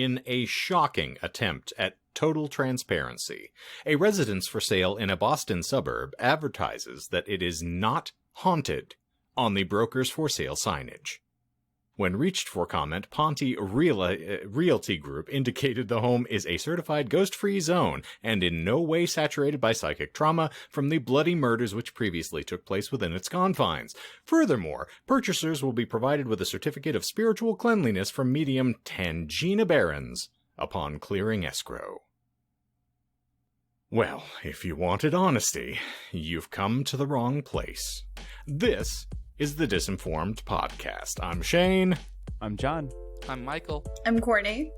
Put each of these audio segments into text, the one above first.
in a shocking attempt at total transparency. A residence for sale in a Boston suburb advertises that it is not haunted on the broker's for sale signage. When reached for comment, Ponte Realty Group indicated the home is a certified ghost-free zone and in no way saturated by psychic trauma from the bloody murders which previously took place within its confines. Furthermore, purchasers will be provided with a certificate of spiritual cleanliness from medium Tangina Barons upon clearing escrow. Well, if you wanted honesty, you've come to the wrong place. This is the Disinformed podcast. I'm Shane. I'm John. I'm Michael. I'm Courtney.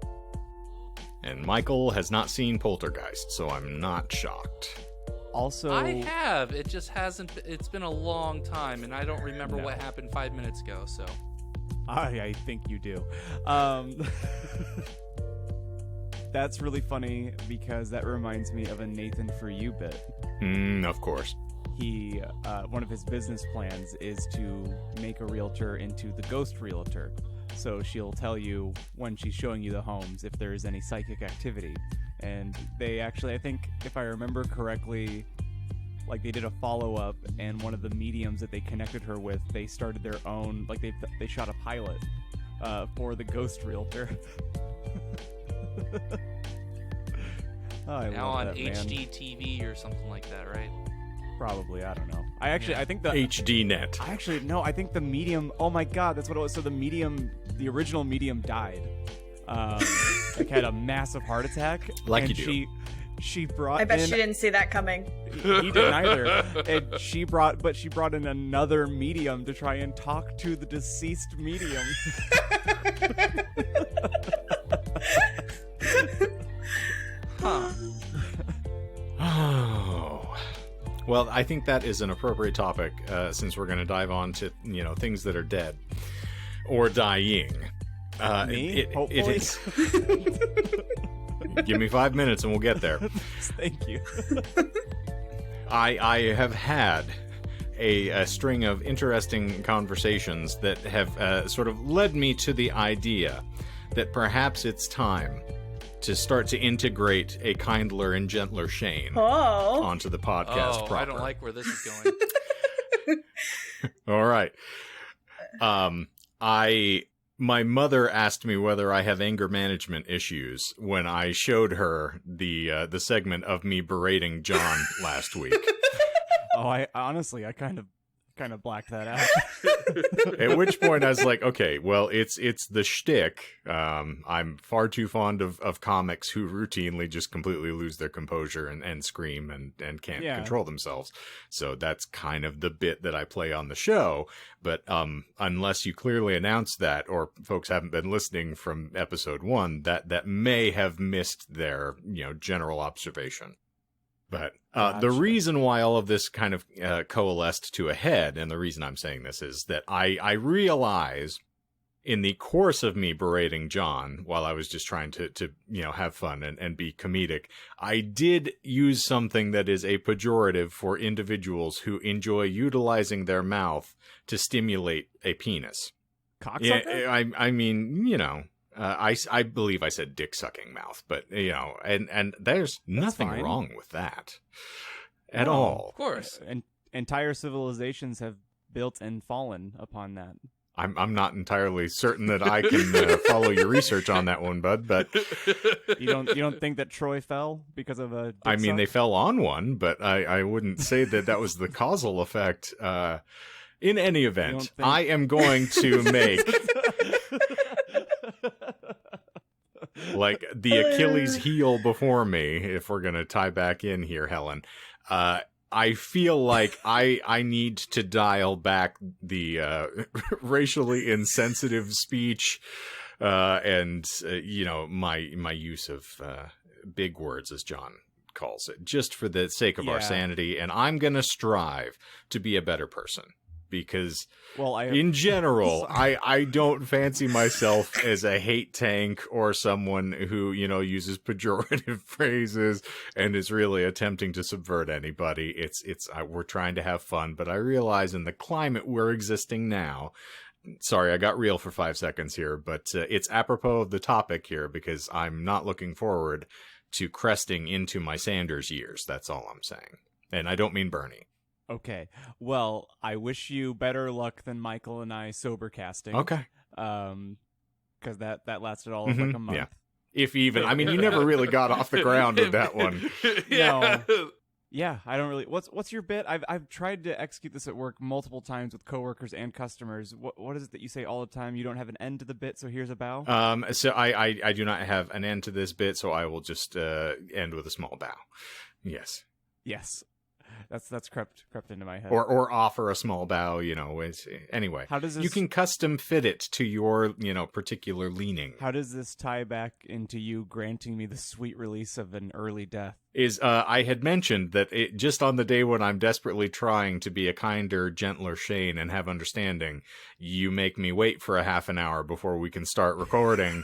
And Michael has not seen Poltergeist, so I'm not shocked. Also, I have. It just hasn't. It's been a long time, and I don't remember what happened 5 minutes ago. So, I think you do. That's really funny because that reminds me of a Nathan For You bit. Of course. He, one of his business plans is to make a realtor into the ghost realtor. So she'll tell you when she's showing you the homes if there is any psychic activity. And they actually, I think, if I remember correctly, like they did a follow-up, and one of the mediums that they connected her with, they started their own, like they shot a pilot for the ghost realtor. now on HGTV or something like that, right? Probably, I don't know. I think the HD net. I think the medium. Oh my god, that's what it was. So the original medium died. Like had a massive heart attack. Like and you do. She brought. I bet in, she didn't see that coming. He didn't either. And she brought in another medium to try and talk to the deceased medium. Huh. Oh. Well, I think that is an appropriate topic, since we're going to dive on to, things that are dead or dying. Me? Hopefully. It is. Give me 5 minutes and we'll get there. Thank you. I have had a string of interesting conversations that have sort of led me to the idea that perhaps it's time to start to integrate a kindler and gentler Shane onto the podcast proper. I don't like where this is going. All right. My mother asked me whether I have anger management issues when I showed her the segment of me berating John last week. Oh, I honestly kind of blacked that out. At which point I was like, okay, well, it's the shtick. I'm far too fond of comics who routinely just completely lose their composure and scream and can't control themselves. So that's kind of the bit that I play on the show. But unless you clearly announce that, or folks haven't been listening from episode 1, that may have missed their general observation. But the reason why all of this kind of coalesced to a head, and the reason I'm saying this, is that I realize in the course of me berating John, while I was just trying to have fun and be comedic, I did use something that is a pejorative for individuals who enjoy utilizing their mouth to stimulate a penis. Cocksucker? Yeah, I mean, I believe I said dick-sucking mouth, but, and there's nothing wrong with that at all. Of course. And entire civilizations have built and fallen upon that. I'm not entirely certain that I can follow your research on that one, bud, but... You don't think that Troy fell because of a dick I mean, suck? they fell on one, but I wouldn't say that was the causal effect. In any event, I am going to make... like the Achilles heel before me, if we're going to tie back in here, Helen. I feel like I need to dial back the racially insensitive speech and my use of big words, as John calls it, just for the sake of our sanity. And I'm going to strive to be a better person. Because in general, I don't fancy myself as a hate tank or someone who, uses pejorative phrases and is really attempting to subvert anybody. We're trying to have fun, but I realize in the climate we're existing now, sorry, I got real for 5 seconds here, but it's apropos of the topic here because I'm not looking forward to cresting into my Sanders years. That's all I'm saying. And I don't mean Bernie. Okay. Well, I wish you better luck than Michael and I sober casting. Okay. Because that lasted all of like a month. Yeah. If even. I mean, you never really got off the ground with that one. No. Yeah, I don't really. What's your bit? I've tried to execute this at work multiple times with coworkers and customers. What is it that you say all the time? You don't have an end to the bit, so here's a bow. So I do not have an end to this bit, so I will just end with a small bow. Yes. Yes. That's crept into my head. Or offer a small bow, anyway. How does this... You can custom fit it to your, particular leaning. How does this tie back into you granting me the sweet release of an early death? I had mentioned that just on the day when I'm desperately trying to be a kinder, gentler Shane and have understanding, you make me wait for a half an hour before we can start recording.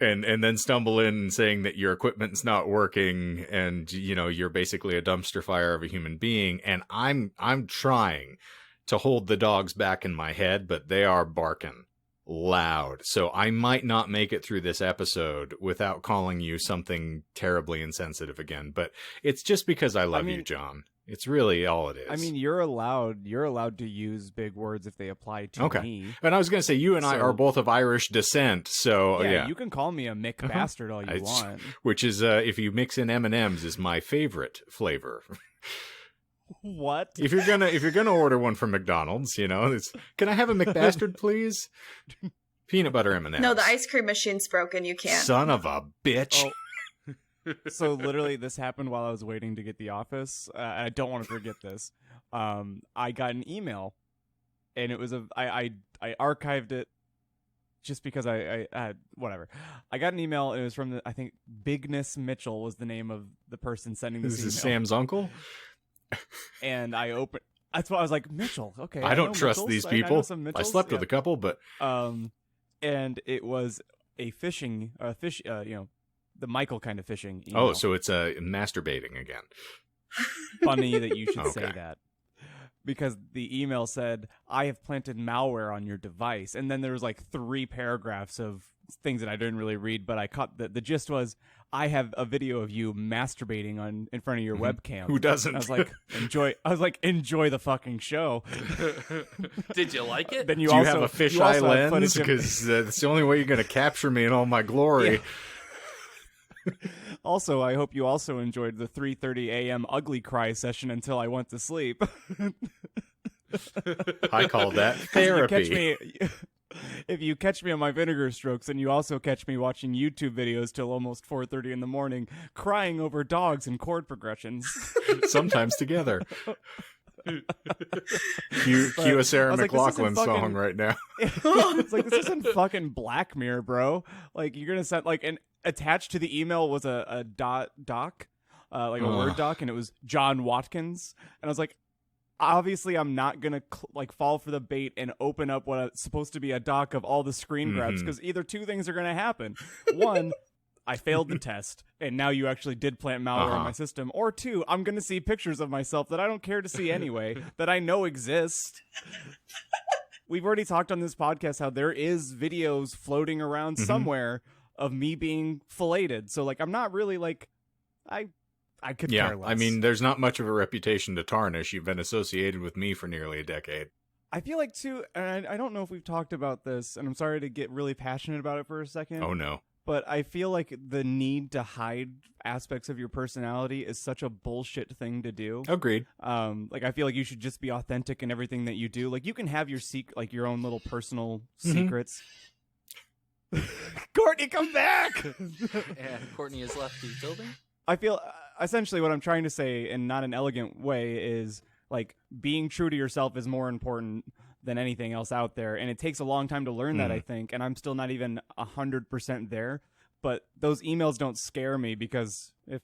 And then stumble in saying that your equipment's not working and, you're basically a dumpster fire of a human being. And I'm trying to hold the dogs back in my head, but they are barking loud. So I might not make it through this episode without calling you something terribly insensitive again. But it's just because I love you, John. It's really all it is. I mean, you're allowed to use big words if they apply to me. And I was going to say, you and I are both of Irish descent, so yeah. You can call me a Mick bastard all you want. Which is, if you mix in M&Ms, is my favorite flavor. What? If you're gonna order one from McDonald's, can I have a McBastard, please? Peanut butter M&Ms. No, the ice cream machine's broken. You can't. Son of a bitch. Oh. So literally this happened while I was waiting to get the office. I don't want to forget this. I got an email and it was I archived it just because I whatever. I got an email and it was from I think Bigness Mitchell was the name of the person sending this email. This is Sam's uncle? And I opened, that's why I was like, Mitchell, okay. I don't trust these people. I slept with a couple, but and it was a phishing the Michael kind of phishing email. Oh, so it's masturbating again. Funny that you should say that. Because the email said, I have planted malware on your device. And then there was like 3 paragraphs of things that I didn't really read, but I caught the gist was, I have a video of you masturbating in front of your webcam. Who doesn't? And I was like, enjoy the fucking show. Did you like it? Then Do you have a fisheye lens? Because that's the only way you're going to capture me in all my glory. Yeah. Also, I hope you also enjoyed the 3:30 a.m. ugly cry session until I went to sleep. I call that therapy. If you catch me on my vinegar strokes, and you also catch me watching YouTube videos till almost 4:30 in the morning, crying over dogs and chord progressions. Sometimes together. Cue a Sarah McLachlan song right now. It's like, this isn't fucking Black Mirror, bro. Like, you're gonna send and attached to the email was a doc, like a Word doc, and it was John Watkins, and I was like, obviously I'm not gonna fall for the bait and open up what's supposed to be a doc of all the screen grabs, because either two things are gonna happen. One, I failed the test, and now you actually did plant malware in my system. Or 2, I'm going to see pictures of myself that I don't care to see anyway, that I know exist. We've already talked on this podcast how there is videos floating around somewhere of me being filleted. So, I'm not really, I could care less. I mean, there's not much of a reputation to tarnish. You've been associated with me for nearly a decade. I feel like, too, and I don't know if we've talked about this, and I'm sorry to get really passionate about it for a second. Oh, no. But I feel like the need to hide aspects of your personality is such a bullshit thing to do. Agreed. I feel like you should just be authentic in everything that you do. You can have your your own little personal secrets. Courtney, come back! Yeah, Courtney has left the building. I feel essentially what I'm trying to say in not an elegant way is being true to yourself is more important than anything else out there, and it takes a long time to learn that, I think, and I'm still not even 100% there. But those emails don't scare me, because if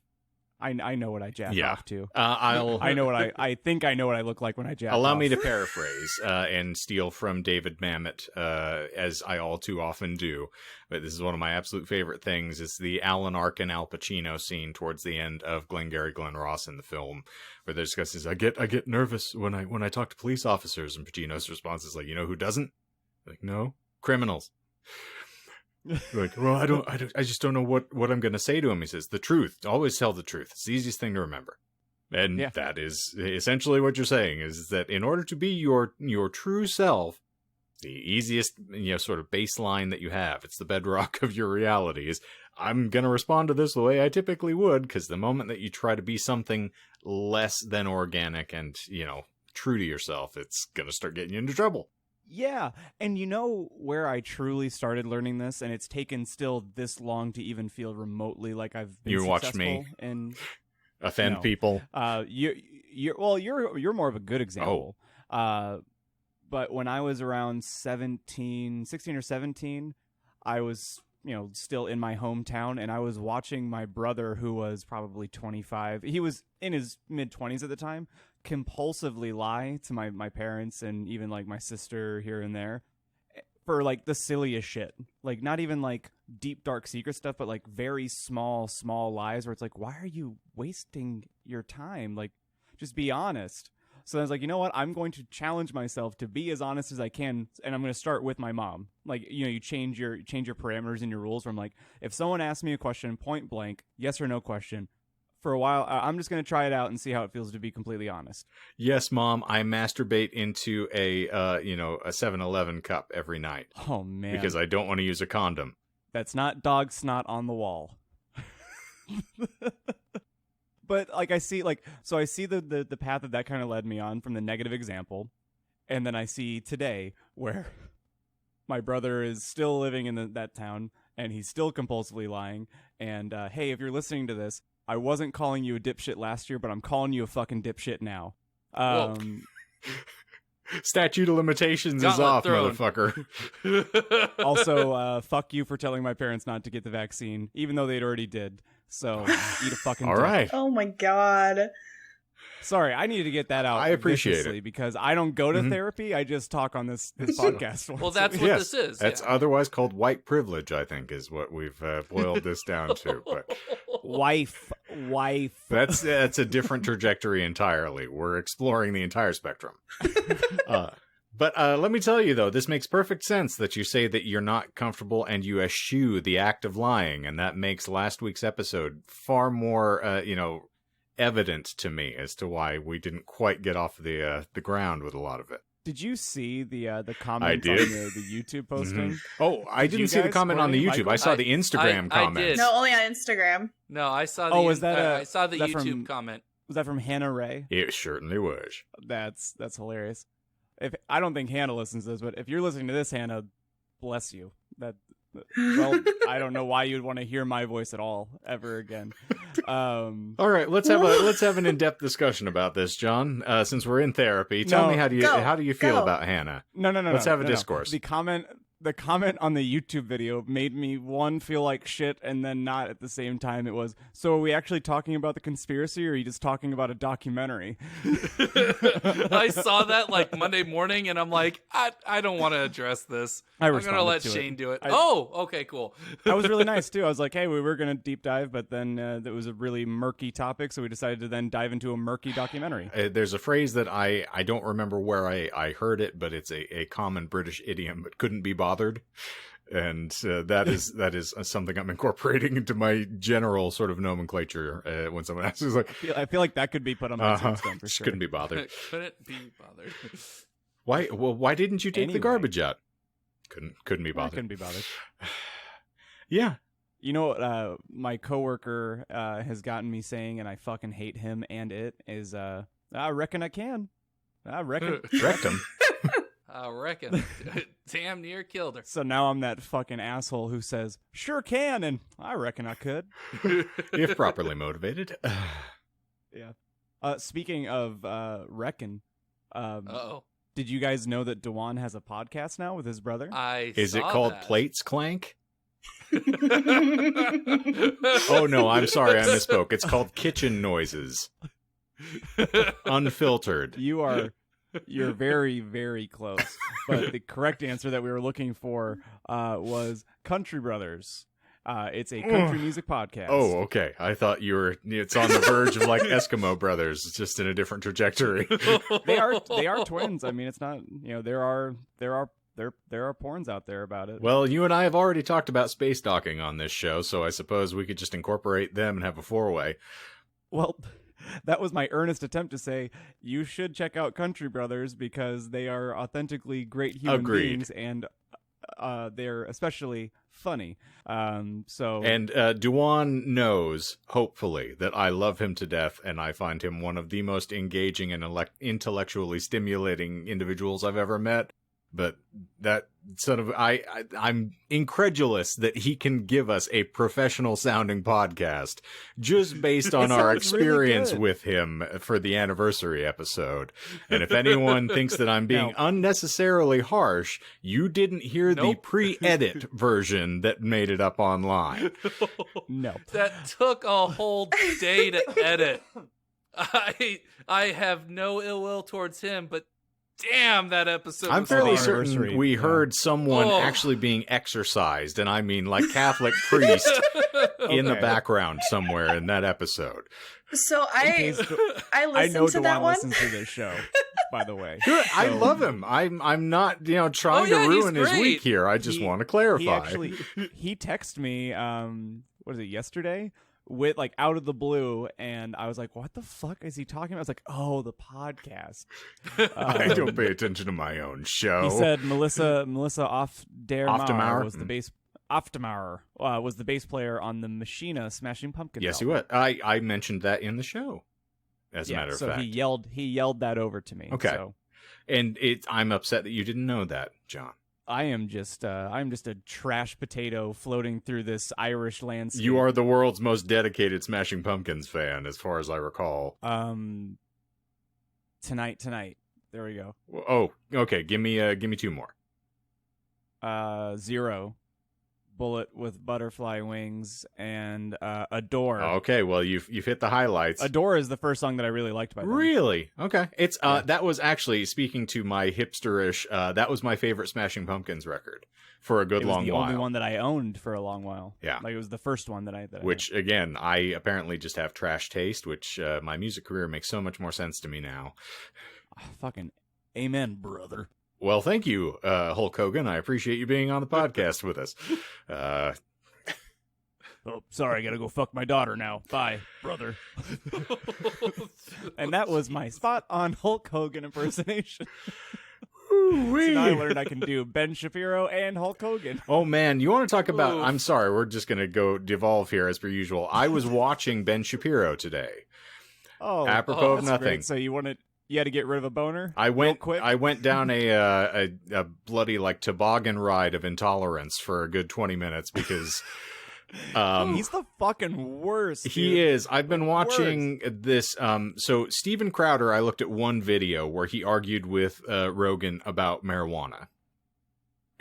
I know what I jack Yeah. off to. I know what I think I know what I look like when I jack Allow off. me to paraphrase and steal from David Mamet, as I all too often do. But this is one of my absolute favorite things: is the Alan Arkin Al Pacino scene towards the end of Glengarry Glen Ross in the film, where they're discussing, I get nervous when I talk to police officers, and Pacino's response is like, you know who doesn't? Like, no, criminals. Like, well, I just don't know what I'm going to say to him. He says, the truth. Always tell the truth. It's the easiest thing to remember. And that is essentially what you're saying, is that in order to be your true self, the easiest, sort of baseline that you have, it's the bedrock of your reality, is I'm going to respond to this the way I typically would, because the moment that you try to be something less than organic and, true to yourself, it's going to start getting you into trouble. Yeah, and where I truly started learning this, and it's taken still this long to even feel remotely like I've been You watched successful me in offend people. You're more of a good example. But when I was around 16 or 17, I was still in my hometown, and I was watching my brother, who was probably 25. He was in his mid-20s at the time, compulsively lie to my parents and even like my sister here and there for like the silliest shit. Like not even like deep dark secret stuff, but like very small lies where it's like, why are you wasting your time? Like just be honest. So I was like, you know what? I'm going to challenge myself to be as honest as I can, and I'm going to start with my mom. Like, you change your parameters and your rules from like, if someone asks me a question point blank, yes or no question, for a while, I'm just going to try it out and see how it feels to be completely honest. Yes, Mom, I masturbate into a 7-Eleven cup every night. Oh, man. Because I don't want to use a condom. That's not dog snot on the wall. But like I see the path that kind of led me on from the negative example, and then I see today where my brother is still living in that town, and he's still compulsively lying. And hey, if you're listening to this, I wasn't calling you a dipshit last year, but I'm calling you a fucking dipshit now. Statute of limitations is off, motherfucker. Also, fuck you for telling my parents not to get the vaccine, even though they'd already did. So, eat a fucking dick. Right. Oh my god. Sorry, I needed to get that out. I appreciate it. Because I don't go to therapy. I just talk on this podcast. Well, that's what this is. That's otherwise called white privilege, I think, is what we've boiled this down to. But wife. That's a different trajectory entirely. We're exploring the entire spectrum. But let me tell you, though, this makes perfect sense that you say that you're not comfortable and you eschew the act of lying, and that makes last week's episode far more, evident to me as to why we didn't quite get off the ground with a lot of it. Did you see the comments on the YouTube posting? Mm-hmm. Oh, I didn't see the comment on the YouTube. I saw the Instagram comment. I did. No, only on Instagram. No, I saw I saw the YouTube comment. Was that from Hannah Ray? It certainly was. That's hilarious. I don't think Hannah listens to this, but if you're listening to this, Hannah, bless you. I don't know why you'd want to hear my voice at all ever again. All right, let's have an in-depth discussion about this, John. Since we're in therapy, tell me how do you feel about Hannah? No. Let's have a discourse. The comment on the YouTube video made me feel like shit, and then not at the same time. It was, so are we actually talking about the conspiracy, or are you just talking about a documentary? I saw that like Monday morning, and I'm like, I don't want to address this. I'm going to let Shane do it. Okay, cool. That was really nice, too. I was like, hey, we were going to deep dive, but then it was a really murky topic, so we decided to then dive into a murky documentary. There's a phrase that I don't remember where I heard it, but it's a common British idiom, but couldn't be bothered. And that is something I'm incorporating into my general sort of nomenclature when someone asks. Like, I feel like that could be put on my tombstone for sure. Couldn't be bothered. Couldn't be bothered. Why? Well, why didn't you take the garbage out? Couldn't be bothered. Couldn't be bothered. Yeah. You know what my coworker has gotten me saying, and I fucking hate him and it, is I reckon I can. I reckon. Rectum. I reckon. Damn near killed her. So now I'm that fucking asshole who says, sure can, and I reckon I could. If properly motivated. Yeah. Speaking of reckon, did you guys know that Dewan has a podcast now with his brother? Is it called Plates Clank? Oh no, I'm sorry, I misspoke. It's called kitchen noises. Unfiltered. You're very, very close. But the correct answer that we were looking for was Country Brothers. It's a country music podcast. Oh, okay. I thought it's on the verge of like Eskimo Brothers, just in a different trajectory. They are twins. I mean, it's not, there are porns out there about it. Well, you and I have already talked about space docking on this show, so I suppose we could just incorporate them and have a four-way. Well, that was my earnest attempt to say you should check out Country Brothers because they are authentically great human beings, and they're especially funny. And Duan knows, hopefully, that I love him to death, and I find him one of the most engaging and intellectually stimulating individuals I've ever met. But that sort of, I'm incredulous that he can give us a professional sounding podcast just based on our experience with him for the anniversary episode. And if anyone thinks that I'm being unnecessarily harsh, you didn't hear the pre-edit version that made it up online. No. That took a whole day to edit. I have no ill will towards him, but damn, that episode I'm was fairly hard. certain we heard someone actually being exorcised, and I mean like Catholic priest in the background somewhere in that episode. So I listened know to that one. Listens to this show, by the way. Good. So, I love him. I'm not trying to ruin his week here. I just want to clarify. He texted me what is it, yesterday? With like out of the blue, and I was like, what the fuck is he talking about? I was like, oh, the podcast. I don't pay attention to my own show. He said Melissa Oftemauer was the bass was the bass player on the Machina Smashing Pumpkins. Yes, album. he was. I mentioned that in the show, as a matter of fact. So he yelled that over to me. Okay. So. And I'm upset that you didn't know that, John. I'm just a trash potato floating through this Irish landscape. You are the world's most dedicated Smashing Pumpkins fan, as far as I recall. Tonight. There we go. Oh, okay. Give me two more. Zero, Bullet with Butterfly Wings, and Adore. Okay, well you've hit the highlights. Adore is the first song that I really liked by them. Really? Okay. It's that was actually, speaking to my hipsterish, that was my favorite Smashing Pumpkins record for a good long while. It was the only one that I owned for a long while. Yeah. Like it was the first one that I which had. Again, I apparently just have trash taste, which my music career makes so much more sense to me now. Fucking amen, brother. Well, thank you, Hulk Hogan. I appreciate you being on the podcast with us. Oh, sorry, I gotta go fuck my daughter now. Bye, brother. And that was my spot-on Hulk Hogan impersonation. So now I learned I can do Ben Shapiro and Hulk Hogan. Oh, man. You want to talk about... I'm sorry, we're just going to go devolve here as per usual. I was watching Ben Shapiro today. Apropos of nothing. Great. So you had to get rid of a boner? I went down a bloody like toboggan ride of intolerance for a good 20 minutes because he's the fucking worst. Dude. He is. I've been watching this. So Steven Crowder, I looked at one video where he argued with Rogan about marijuana.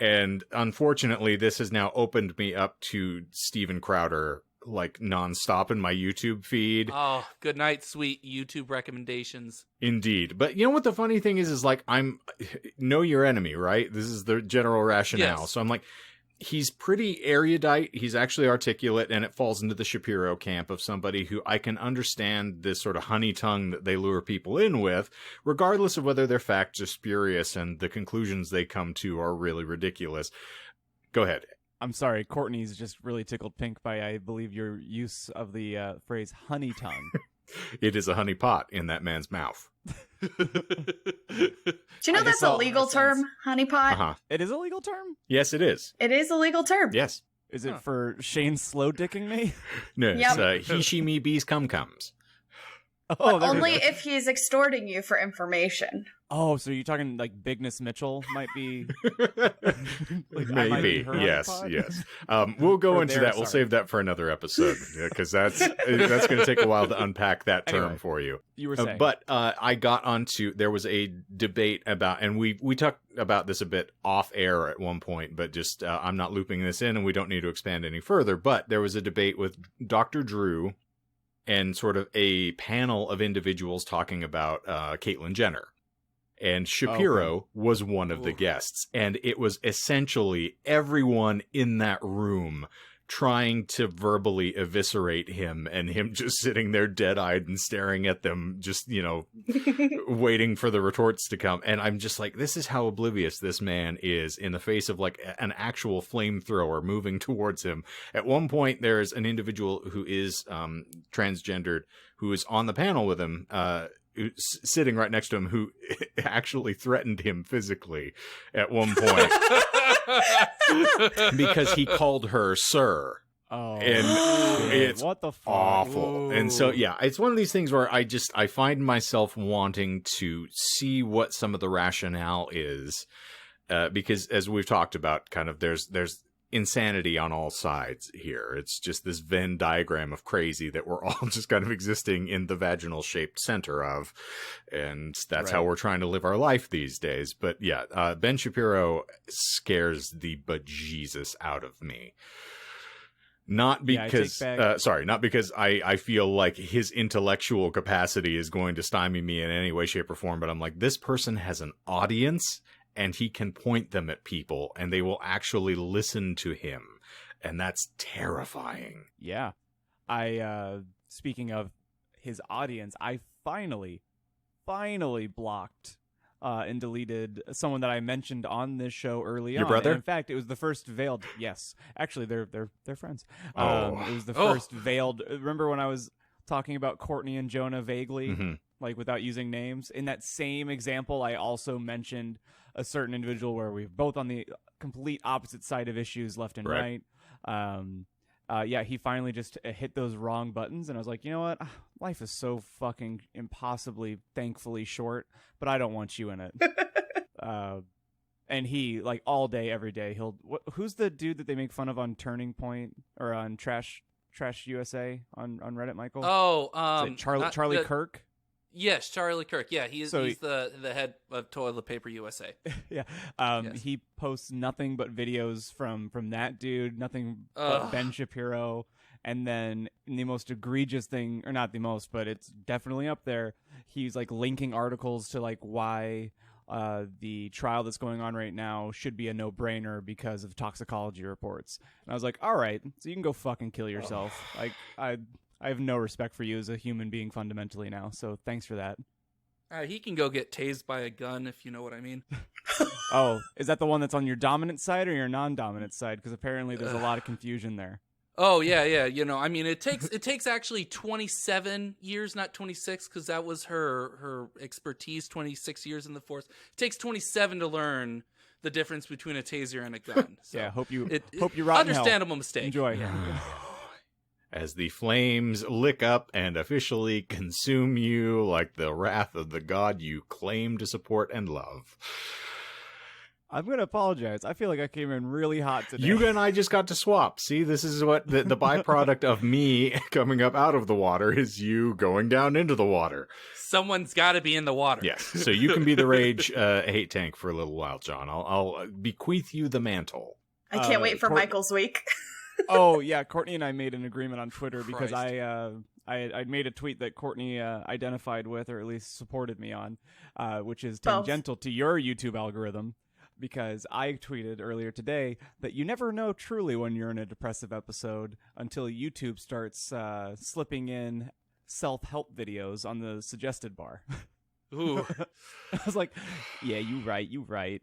And unfortunately, this has now opened me up to Steven Crowder like nonstop in my YouTube feed. Oh, good night, sweet YouTube recommendations. Indeed. But you know what the funny thing is like, know your enemy, right? This is the general rationale. Yes. So I'm like, he's pretty erudite. He's actually articulate, and it falls into the Shapiro camp of somebody who I can understand this sort of honey tongue that they lure people in with, regardless of whether their facts are spurious and the conclusions they come to are really ridiculous. Go ahead. I'm sorry, Courtney's just really tickled pink by, I believe, your use of the phrase honey tongue. It is a honey pot in that man's mouth. Do you know that's a legal term, honey pot? Uh-huh. It is a legal term? Yes, it is. It is a legal term. Yes. Is it for Shane slow dicking me? No, it's he, she, me, bees, cum-cums. But only if he's extorting you for information. Oh, so you're talking like Bigness Mitchell might be... like, maybe, yes. We'll go into that. Sorry. We'll save that for another episode, because that's going to take a while to unpack that term for you. You were saying. But I got onto, there was a debate about, and we talked about this a bit off air at one point, but just I'm not looping this in and we don't need to expand any further, but there was a debate with Dr. Drew and sort of a panel of individuals talking about Caitlyn Jenner. And Shapiro was one of the guests. And it was essentially everyone in that room trying to verbally eviscerate him, and him just sitting there dead-eyed and staring at them, just, waiting for the retorts to come. And I'm just like, this is how oblivious this man is in the face of like an actual flamethrower moving towards him. At one point, there's an individual who is transgendered who is on the panel with him, sitting right next to him, who actually threatened him physically at one point because he called her sir. Oh, and it's what the fuck? Awful. Ooh. And so, yeah, it's one of these things where I find myself wanting to see what some of the rationale is, because as we've talked about, kind of there's insanity on all sides here. It's just this Venn diagram of crazy that we're all just kind of existing in the vaginal shaped center of, and that's how we're trying to live our life these days. But yeah, Ben Shapiro scares the bejesus out of me. Not because, not because I feel like his intellectual capacity is going to stymie me in any way, shape, or form, but I'm like, this person has an audience, and he can point them at people, and they will actually listen to him. And that's terrifying. Yeah. Speaking of his audience, I finally blocked and deleted someone that I mentioned on this show early on. Your brother? And in fact, it was the first veiled... Yes. Actually, they're friends. It was the first veiled... Remember when I was talking about Courtney and Jonah vaguely? Mm-hmm. Like, without using names? In that same example, I also mentioned a certain individual where we're both on the complete opposite side of issues, left and right. He finally just hit those wrong buttons, and I was like, you know what? Life is so fucking impossibly, thankfully short, but I don't want you in it. And he, like, all day, every day, who's the dude that they make fun of on Turning Point, or on Trash USA on Reddit, Michael? Oh, Charlie Kirk? Yes, Charlie Kirk. Yeah, he's the head of Toilet Paper USA. Yeah. Yes. He posts nothing but videos from that dude, nothing but Ben Shapiro. And then the most egregious thing, or not the most, but it's definitely up there, he's like linking articles to like why the trial that's going on right now should be a no-brainer because of toxicology reports. And I was like, all right, so you can go fucking kill yourself. Like, I have no respect for you as a human being fundamentally now, so thanks for that. He can go get tased by a gun, if you know what I mean. Oh, is that the one that's on your dominant side or your non-dominant side? Because apparently there's a lot of confusion there. Oh, yeah. I mean, it takes actually 27 years, not 26, because that was her expertise, 26 years in the force. It takes 27 to learn the difference between a taser and a gun. So yeah, hope you rot in hell. Understandable mistake. Enjoy. Yeah. As the flames lick up and officially consume you like the wrath of the god you claim to support and love. I'm going to apologize. I feel like I came in really hot today. You and I just got to swap. See, this is what the byproduct of me coming up out of the water is you going down into the water. Someone's got to be in the water. Yes, so you can be the rage hate tank for a little while, John. I'll bequeath you the mantle. I can't wait for Michael's week. Oh, yeah, Courtney and I made an agreement on Twitter because I made a tweet that Courtney identified with, or at least supported me on, which is tangential to your YouTube algorithm, because I tweeted earlier today that you never know truly when you're in a depressive episode until YouTube starts slipping in self-help videos on the suggested bar. Ooh. I was like, yeah, you right.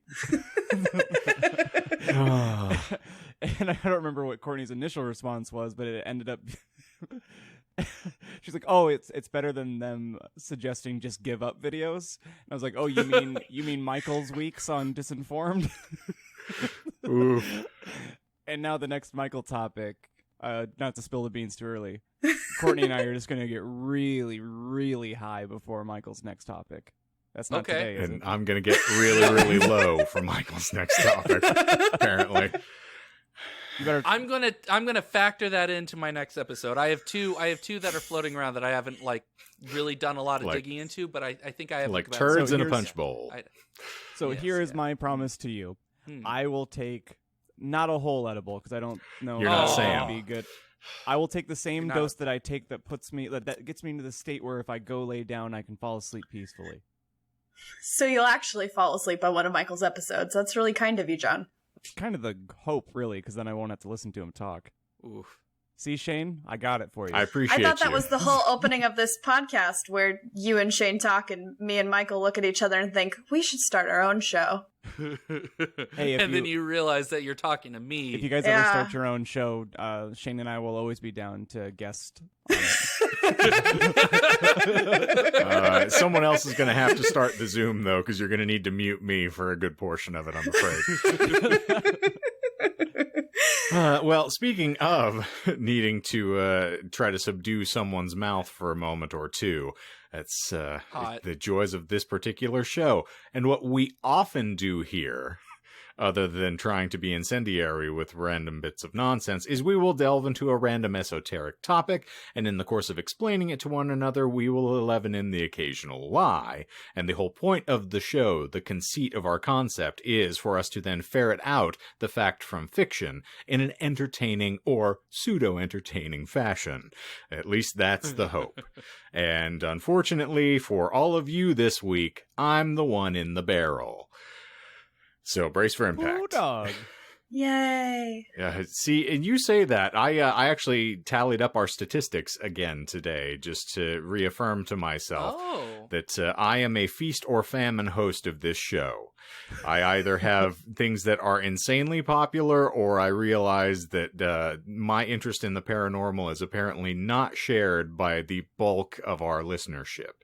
And I don't remember what Courtney's initial response was, but it ended up... She's like, oh, it's better than them suggesting just give up videos. And I was like, oh, you mean Michael's weeks on Disinformed? Oof. And now the next Michael topic. not to spill the beans too early, Courtney and I are just going to get really, really high before Michael's next topic. That's not today, is And it? I'm going to get really, really low for Michael's next topic, apparently. You better... I'm gonna factor that into my next episode. I have two that are floating around that I haven't really done a lot of digging into, but I think I have turds in a punch bowl. Here is my promise to you. I will take not a whole edible because I don't know. You're not if saying. it'll be good. I will take the same dose that I take that gets me into the state where if I go lay down, I can fall asleep peacefully. So you'll actually fall asleep on one of Michael's episodes. That's really kind of you, John. Kind of the hope, really, because then I won't have to listen to him talk. Oof. See, Shane, I got it for you. I appreciate it. I thought that was the whole opening of this podcast where you and Shane talk and me and Michael look at each other and think, we should start our own show. Hey, then you realize that you're talking to me. If you guys ever start your own show, Shane and I will always be down to guest on it. Someone else is going to have to start the Zoom, though, because you're going to need to mute me for a good portion of it, I'm afraid. Well, speaking of needing to try to subdue someone's mouth for a moment or two, that's the joys of this particular show. And what we often do here, other than trying to be incendiary with random bits of nonsense, is we will delve into a random esoteric topic, and in the course of explaining it to one another, we will leaven in the occasional lie. And the whole point of the show, the conceit of our concept, is for us to then ferret out the fact from fiction in an entertaining or pseudo-entertaining fashion. At least that's the hope. And unfortunately, for all of you this week, I'm the one in the barrel. So brace for impact. Oh, dog. Yay. Yeah, see, and you say that. I actually tallied up our statistics again today just to reaffirm to myself that I am a feast or famine host of this show. I either have things that are insanely popular, or I realize that my interest in the paranormal is apparently not shared by the bulk of our listenership.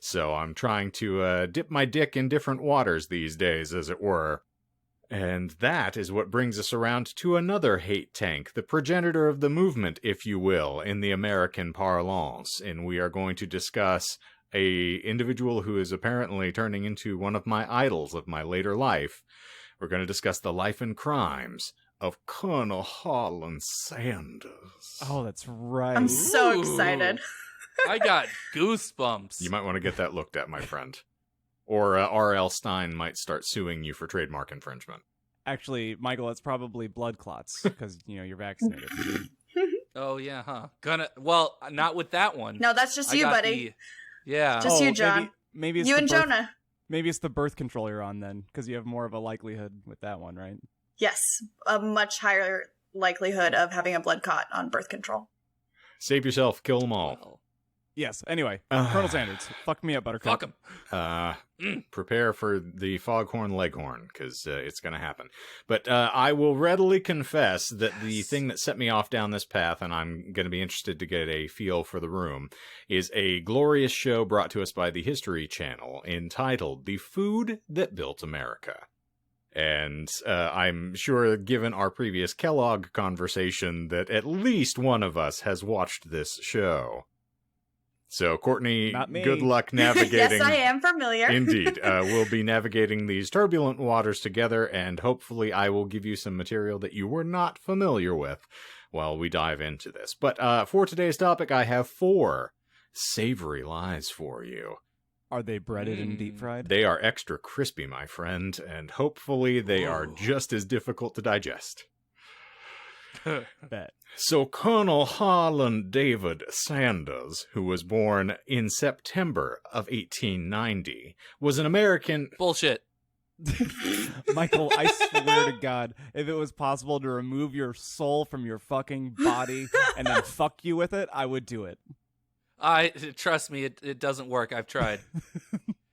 So I'm trying to dip my dick in different waters these days, as it were. And that is what brings us around to another hate tank, the progenitor of the movement, if you will, in the American parlance. And we are going to discuss a individual who is apparently turning into one of my idols of my later life. We're going to discuss the life and crimes of Colonel Harlan Sanders. Oh, that's right. I'm so excited. I got goosebumps. You might want to get that looked at, my friend. Or R.L. Stein might start suing you for trademark infringement. Actually, Michael, it's probably blood clots because, you're vaccinated. Oh, yeah, huh? Well, not with that one. No, that's just you, buddy. Yeah. Just you, John. Maybe it's you and Jonah. Maybe it's the birth control you're on then, because you have more of a likelihood with that one, right? Yes, a much higher likelihood of having a blood clot on birth control. Save yourself, kill them all. Well, Yes, anyway, Colonel Sanders. Fuck me up, Buttercup. fuck him. Prepare for the foghorn leghorn, because it's going to happen. But I will readily confess that the thing that set me off down this path, and I'm going to be interested to get a feel for the room, is a glorious show brought to us by the History Channel entitled The Food That Built America. And I'm sure, given our previous Kellogg conversation, that at least one of us has watched this show. So, Courtney, good luck navigating. Yes, I am familiar. Indeed. We'll be navigating these turbulent waters together, and hopefully I will give you some material that you were not familiar with while we dive into this. But for today's topic, I have 4 savory lies for you. Are they breaded and deep fried? They are extra crispy, my friend, and hopefully they are just as difficult to digest. Bet. So Colonel Harlan David Sanders, who was born in September of 1890, was an American... Bullshit. Michael, I swear to God, if it was possible to remove your soul from your fucking body and then fuck you with it, I would do it. Trust me, it doesn't work. I've tried.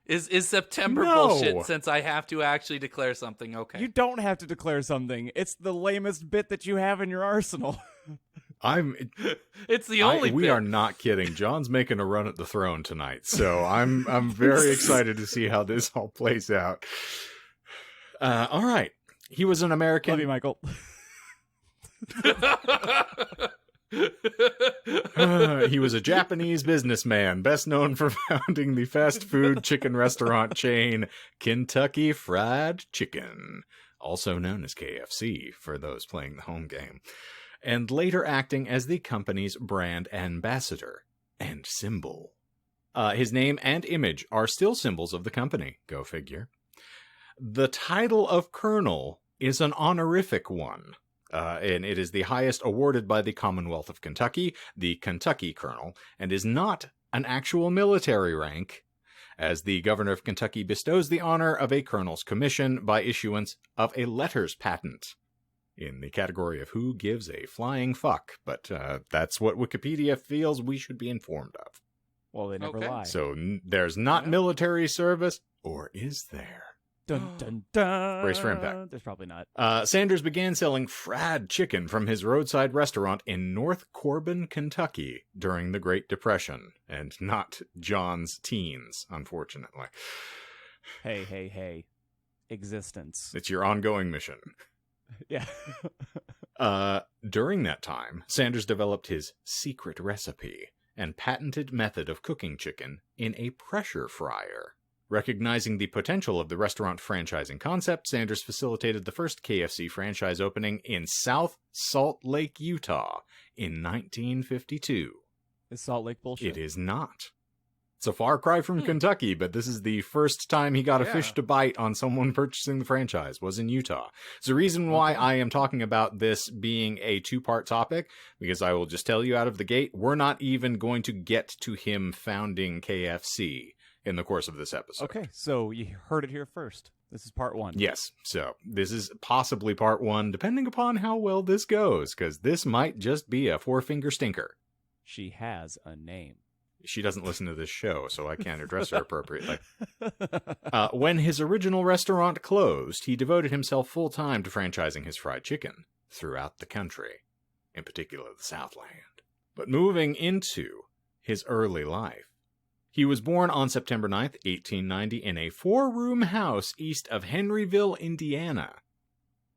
Is September No. bullshit since I have to actually declare something? Okay. You don't have to declare something. It's the lamest bit that you have in your arsenal. It's the only we bit. are not kidding. John's making a run at the throne tonight, so I'm very excited to see how this all plays out. All right. He was an American... Love you, Michael. He was a Japanese businessman, best known for founding the fast food chicken restaurant chain Kentucky Fried Chicken, also known as KFC for those playing the home game, and later acting as the company's brand ambassador and symbol. His name and image are still symbols of the company, go figure. The title of Colonel is an honorific one. And it is the highest awarded by the Commonwealth of Kentucky, the Kentucky Colonel, and is not an actual military rank, as the Governor of Kentucky bestows the honor of a colonel's commission by issuance of a letters patent, in the category of who gives a flying fuck, but that's what Wikipedia feels we should be informed of. Well, they never Okay. lie. So there's not military service, or is there? Dun, dun, dun. Brace for impact. There's probably not. Sanders began selling fried chicken from his roadside restaurant in North Corbin, Kentucky during the Great Depression, and not John's teens, unfortunately. Hey. Existence. It's your ongoing mission. Yeah. During that time, Sanders developed his secret recipe and patented method of cooking chicken in a pressure fryer. Recognizing the potential of the restaurant franchising concept, Sanders facilitated the first KFC franchise opening in South Salt Lake, Utah in 1952. Is Salt Lake bullshit? It is not. It's a far cry from Kentucky, but this is the first time he got a fish to bite on someone purchasing the franchise, was in Utah. It's the reason why I am talking about this being a two-part topic, because I will just tell you out of the gate, we're not even going to get to him founding KFC in the course of this episode. Okay, so you heard it here first. This is part one. Yes, so this is possibly part one, depending upon how well this goes, because this might just be a four-finger stinker. She has a name. She doesn't listen to this show, so I can't address her appropriately. When his original restaurant closed, he devoted himself full-time to franchising his fried chicken throughout the country, in particular the Southland. But moving into his early life, he was born on September 9th, 1890, in a four-room house east of Henryville, Indiana.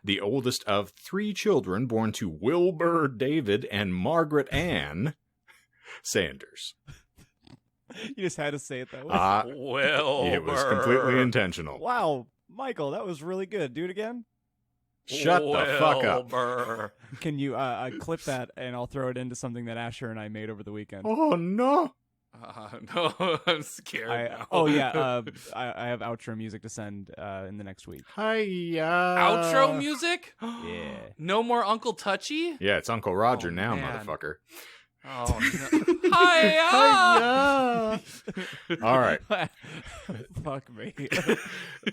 The oldest of three children born to Wilbur David and Margaret Ann Sanders. You just had to say it that way. Well, It was completely intentional. Wow, Michael, that was really good. Do it again. Shut the fuck up. Wilbur. Can you clip that and I'll throw it into something that Asher and I made over the weekend? Oh, no. No, I'm scared now. I have outro music to send in the next week. Hiya. Outro music? Yeah. No more Uncle Touchy? Yeah, it's Uncle Roger Oh, now, man. motherfucker. Oh, no. Hiya! All right. Fuck me.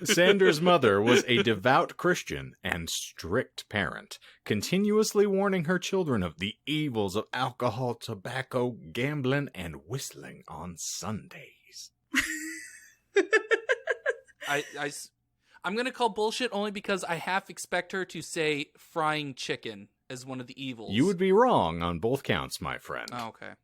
Sanders' mother was a devout Christian and strict parent, continuously warning her children of the evils of alcohol, tobacco, gambling, and whistling on Sundays. I'm going to call bullshit only because I half expect her to say frying chicken as one of the evils. You would be wrong on both counts, my friend. Oh, okay.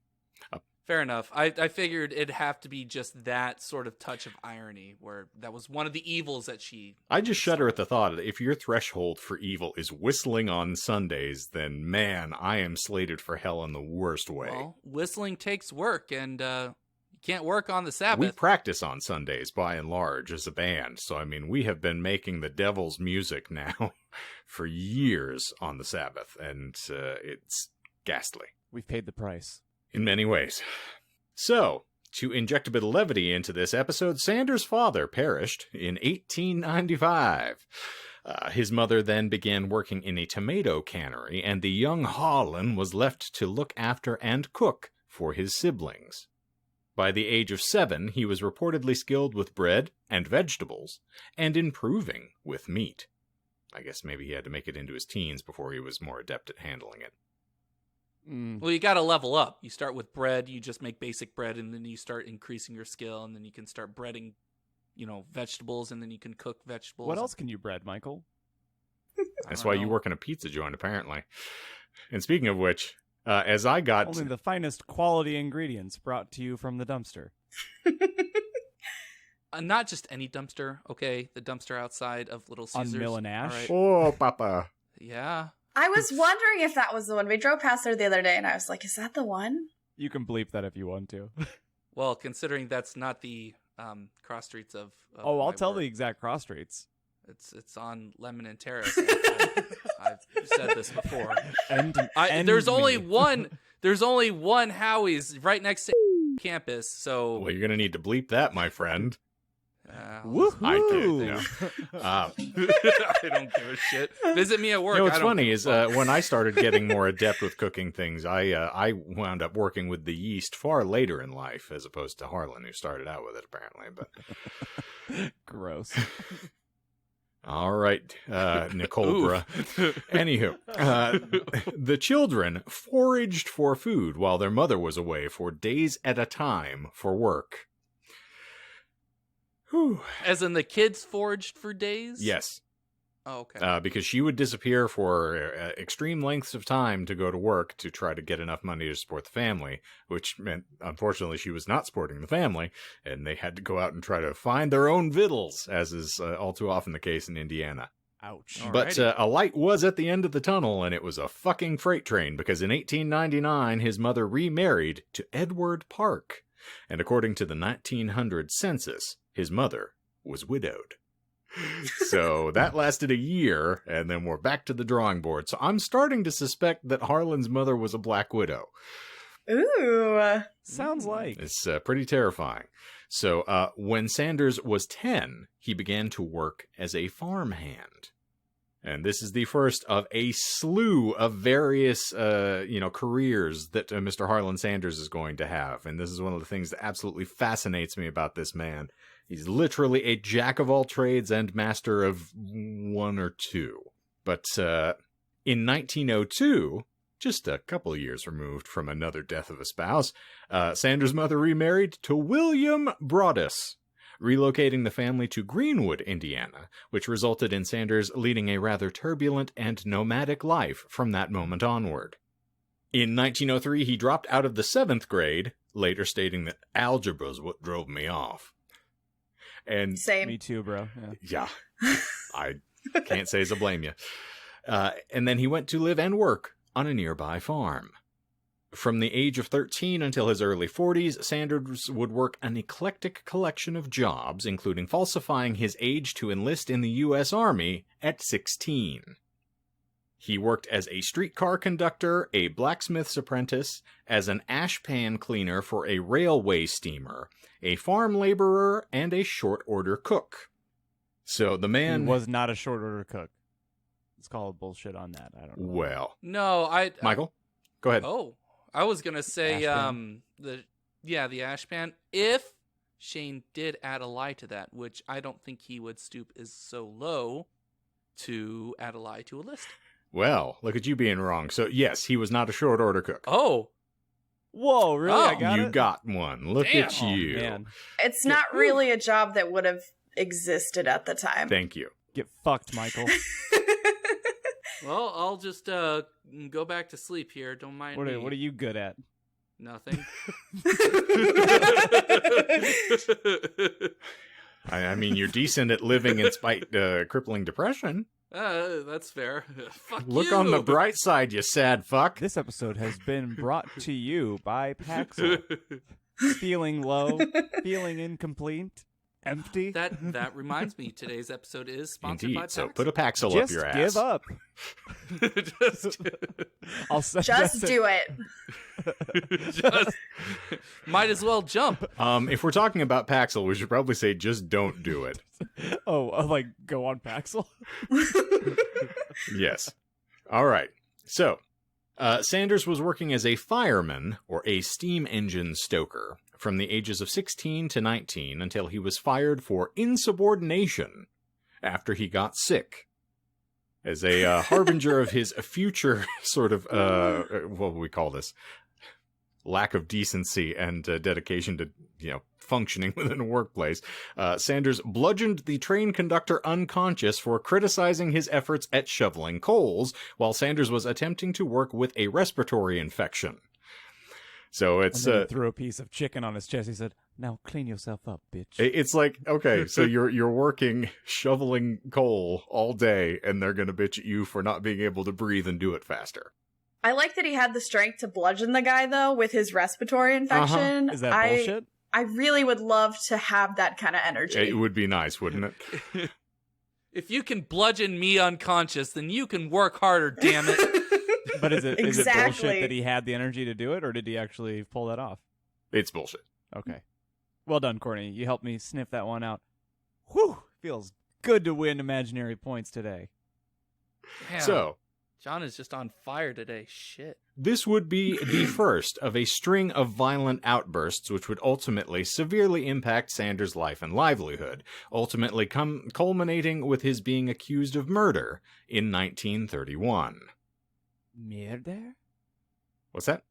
Fair enough. I figured it'd have to be just that sort of touch of irony where that was one of the evils that she... I just shudder at the thought that if your threshold for evil is whistling on Sundays, then man, I am slated for hell in the worst way. Well, whistling takes work, and you can't work on the Sabbath. We practice on Sundays by and large as a band, so I mean, we have been making the devil's music now for years on the Sabbath, and it's ghastly. We've paid the price. In many ways. So, to inject a bit of levity into this episode, Sanders' father perished in 1895. His mother then began working in a tomato cannery, and the young Holland was left to look after and cook for his siblings. By the age of 7, he was reportedly skilled with bread and vegetables, and improving with meat. I guess maybe he had to make it into his teens before he was more adept at handling it. Well, you got to level up. You start with bread, you just make basic bread, and then you start increasing your skill, and then you can start breading, vegetables, and then you can cook vegetables. What else can you bread, Michael? That's why you work in a pizza joint, apparently. And speaking of which, as I got... Only the finest quality ingredients brought to you from the dumpster. Not just any dumpster, okay? The dumpster outside of Little Caesars. On Mill and Ash? All right. Oh, Papa. Yeah. I was wondering if that was the one. We drove past there the other day, and I was like, is that the one? You can bleep that if you want to. Well, considering that's not the cross streets of Oh, I'll my tell work. the exact cross streets. It's on Lemon and Terrace. I've said this before. And There's only me. one. There's only one Howie's right next to campus. So Well, you're going to need to bleep that, my friend. Woohoo! I can't. No. I don't give a shit. Visit me at work. You know, what's I don't funny give a is fuck. when I started getting more adept with cooking things, I wound up working with the yeast far later in life, as opposed to Harlan, who started out with it, apparently. But Gross. all right, Nicole. Anywho, the children foraged for food while their mother was away for days at a time for work. Whew. As in the kids foraged for days? Yes. Oh, okay. Because she would disappear for extreme lengths of time to go to work to try to get enough money to support the family, which meant, unfortunately, she was not supporting the family, and they had to go out and try to find their own victuals, as is all too often the case in Indiana. Ouch. But Alrighty. a light was at the end of the tunnel, and it was a fucking freight train, because in 1899, his mother remarried to Edward Park, and according to the 1900 census, his mother was widowed. So that lasted a year, and then we're back to the drawing board. So I'm starting to suspect that Harlan's mother was a black widow. Ooh. Sounds like. It's pretty terrifying. So when Sanders was 10, he began to work as a farmhand. And this is the first of a slew of various, careers that Mr. Harlan Sanders is going to have. And this is one of the things that absolutely fascinates me about this man. He's literally a jack of all trades and master of one or two. But in 1902, just a couple of years removed from another death of a spouse, Sanders' mother remarried to William Broadus, relocating the family to Greenwood, Indiana, which resulted in Sanders leading a rather turbulent and nomadic life from that moment onward. In 1903, he dropped out of the 7th grade, later stating that algebra's what drove me off. And Same. Me too, bro. Yeah. yeah, I can't say as I blame you. And then he went to live and work on a nearby farm. From the age of 13 until his early 40s, Sanders would work an eclectic collection of jobs, including falsifying his age to enlist in the U.S. Army at 16. He worked as a streetcar conductor, a blacksmith's apprentice, as an ashpan cleaner for a railway steamer, a farm laborer, and a short-order cook. So the man... He was not a short order cook. Let's call bullshit on that. I don't know. Well... No, Michael, go ahead. Oh, I was gonna say Ashpan. the ashpan. If Shane did add a lie to that, which I don't think he would stoop is so low to add a lie to a list. Well, look at you being wrong. So, yes, he was not a short-order cook. Oh, Whoa, really? Oh, I got you it? got one. Look Damn. at Oh, you. man. It's not really a job that would have existed at the time. Thank you. Get fucked, Michael. well, I'll just go back to sleep here. Don't mind What me. are you good at? Nothing. I mean, you're decent at living in spite crippling depression. That's fair. Fuck Look you. on the bright side, you sad fuck. This episode has been brought to you by Paxil. Feeling low, feeling incomplete, empty. That reminds me. Today's episode is sponsored by Indeed. So Paxil. put a Paxil Just up your ass. give up. just, Just do it. just might as well jump. If we're talking about Paxil, we should probably say just don't do it. Oh, like go on Paxil? Yes. All right. So, Sanders was working as a fireman, or a steam engine stoker, from the ages of 16 to 19 until he was fired for insubordination after he got sick. As a harbinger of his future sort of, what would we call this? Lack of decency and dedication to, functioning within a workplace, Sanders bludgeoned the train conductor unconscious for criticizing his efforts at shoveling coals, while Sanders was attempting to work with a respiratory infection. So it's and then he threw a piece of chicken on his chest. He said, "Now clean yourself up, bitch." It's like, okay, so you're working shoveling coal all day, and they're gonna bitch at you for not being able to breathe and do it faster. I like that he had the strength to bludgeon the guy, though, with his respiratory infection. Is that bullshit? I really would love to have that kind of energy. It would be nice, wouldn't it? If you can bludgeon me unconscious, then you can work harder, damn it. But is it Exactly. bullshit that he had the energy to do it, or did he actually pull that off? It's bullshit. Okay. Well done, Courtney. You helped me sniff that one out. Whew! Feels good to win imaginary points today. Damn. So, John is just on fire today. Shit. this would be the first of a string of violent outbursts which would ultimately severely impact Sanders' life and livelihood, ultimately culminating with his being accused of murder in 1931. Murder? What's that?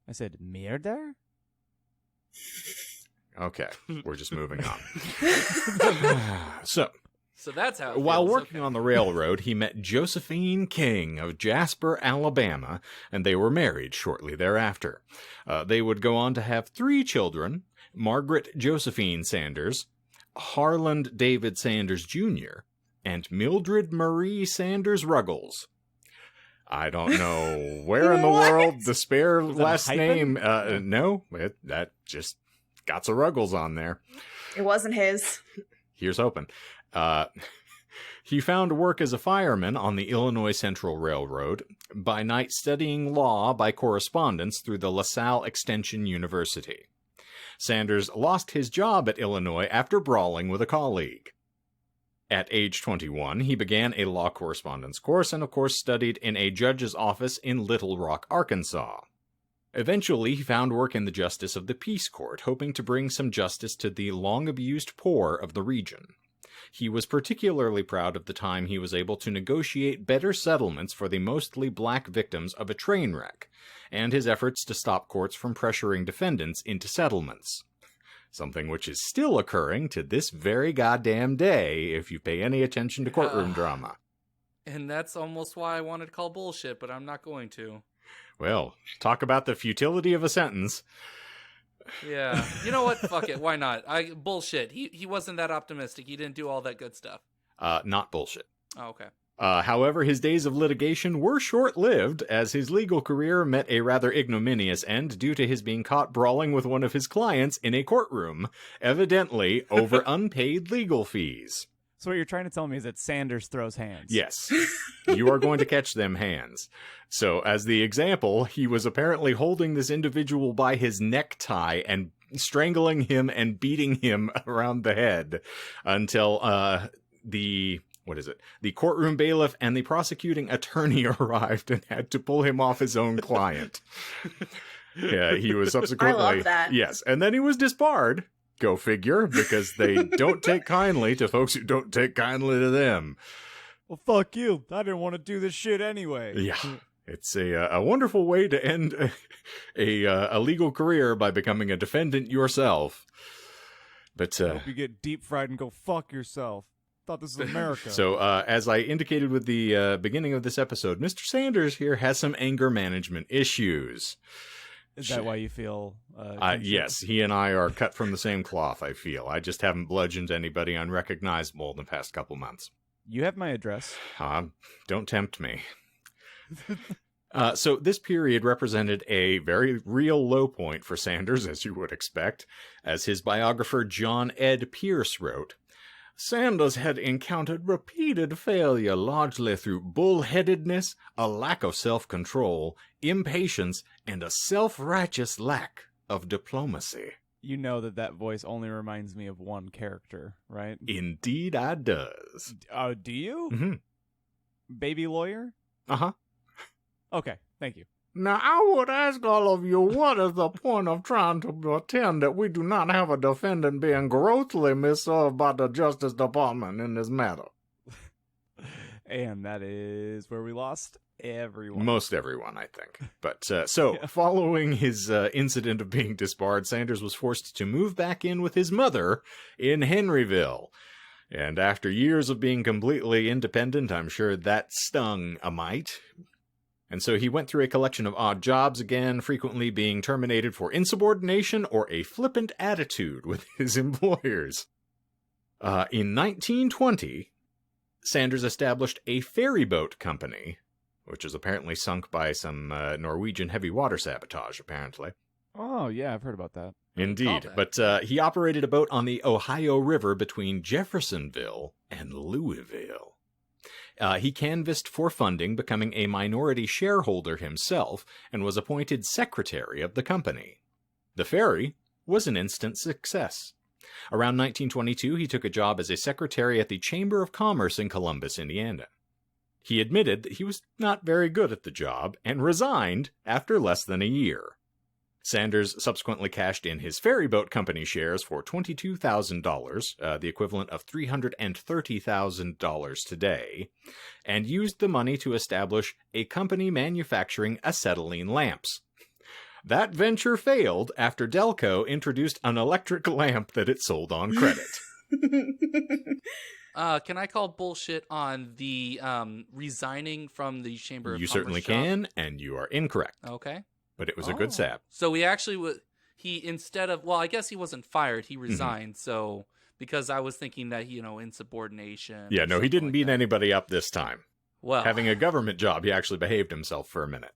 I said murder? Okay, we're just moving on. So, So that's how it while feels. working Okay. on the railroad, he met Josephine King of Jasper, Alabama, and they were married shortly thereafter. They would go on to have 3 children, Margaret Josephine Sanders, Harland David Sanders Jr., and Mildred Marie Sanders Ruggles. I don't know where in the What? world the spare Was that a last hyphen? name. No, that just got some Ruggles on there. It wasn't his. Here's hoping. He found work as a fireman on the Illinois Central Railroad, by night studying law by correspondence through the LaSalle Extension University. Sanders lost his job at Illinois after brawling with a colleague. At age 21, he began a law correspondence course and, of course, studied in a judge's office in Little Rock, Arkansas. Eventually, he found work in the Justice of the Peace Court, hoping to bring some justice to the long-abused poor of the region. He was particularly proud of the time he was able to negotiate better settlements for the mostly black victims of a train wreck, and his efforts to stop courts from pressuring defendants into settlements. Something which is still occurring to this very goddamn day if you pay any attention to courtroom drama. And that's almost why I wanted to call bullshit, but I'm not going to. Well, talk about the futility of a sentence. Yeah. You know what? Fuck it. Why not? Bullshit. He wasn't that optimistic. He didn't do all that good stuff. Not bullshit. Oh, okay. However, his days of litigation were short-lived, as his legal career met a rather ignominious end due to his being caught brawling with one of his clients in a courtroom, evidently over unpaid legal fees. So what you're trying to tell me is that Sanders throws hands. Yes, you are going to catch them hands. So, as the example, he was apparently holding this individual by his necktie and strangling him and beating him around the head until the courtroom bailiff and the prosecuting attorney arrived and had to pull him off his own client. Yeah, he was subsequently... I love that. Yes, and then he was disbarred. Go figure, because they don't take kindly to folks who don't take kindly to them. Well, fuck you. I didn't want to do this shit anyway. Yeah, it's a wonderful way to end a legal career by becoming a defendant yourself. But Hope you get deep fried and go fuck yourself. Thought this was America. So, as I indicated with the beginning of this episode, Mr. Sanders here has some anger management issues. Is that why you feel... Yes, he and I are cut from the same cloth, I feel. I just haven't bludgeoned anybody unrecognizable in the past couple months. You have my address. Don't tempt me. So this period represented a very real low point for Sanders, as you would expect. As his biographer John Ed Pierce wrote, Sanders had encountered repeated failure largely through bullheadedness, a lack of self-control, impatience, and a self-righteous lack of diplomacy. You know that voice only reminds me of one character, right? Indeed I does. Do you? Mm-hmm. Baby lawyer? Uh-huh. Okay, thank you. Now, I would ask all of you, what is the point of trying to pretend that we do not have a defendant being grossly misserved by the Justice Department in this matter? And that is where we lost everyone. Most everyone, I think. But, following his incident of being disbarred, Sanders was forced to move back in with his mother in Henryville. And after years of being completely independent, I'm sure that stung a mite. And so he went through a collection of odd jobs again, frequently being terminated for insubordination or a flippant attitude with his employers. In 1920, Sanders established a ferry boat company, which was apparently sunk by some Norwegian heavy water sabotage, apparently. Oh, yeah, I've heard about that. Indeed, but he operated a boat on the Ohio River between Jeffersonville and Louisville. He canvassed for funding, becoming a minority shareholder himself, and was appointed secretary of the company. The ferry was an instant success. Around 1922, he took a job as a secretary at the Chamber of Commerce in Columbus, Indiana. He admitted that he was not very good at the job and resigned after less than a year. Sanders subsequently cashed in his ferry boat company shares for $22,000, the equivalent of $330,000 today, and used the money to establish a company manufacturing acetylene lamps. That venture failed after Delco introduced an electric lamp that it sold on credit. Can I call bullshit on the resigning from the Chamber of Commerce? You certainly can, and you are incorrect. Okay. But it was a good sap. So he actually instead of, well, I guess he wasn't fired, he resigned. So, because I was thinking that, insubordination. Yeah, no, he didn't beat anybody up this time. Well, having a government job, he actually behaved himself for a minute.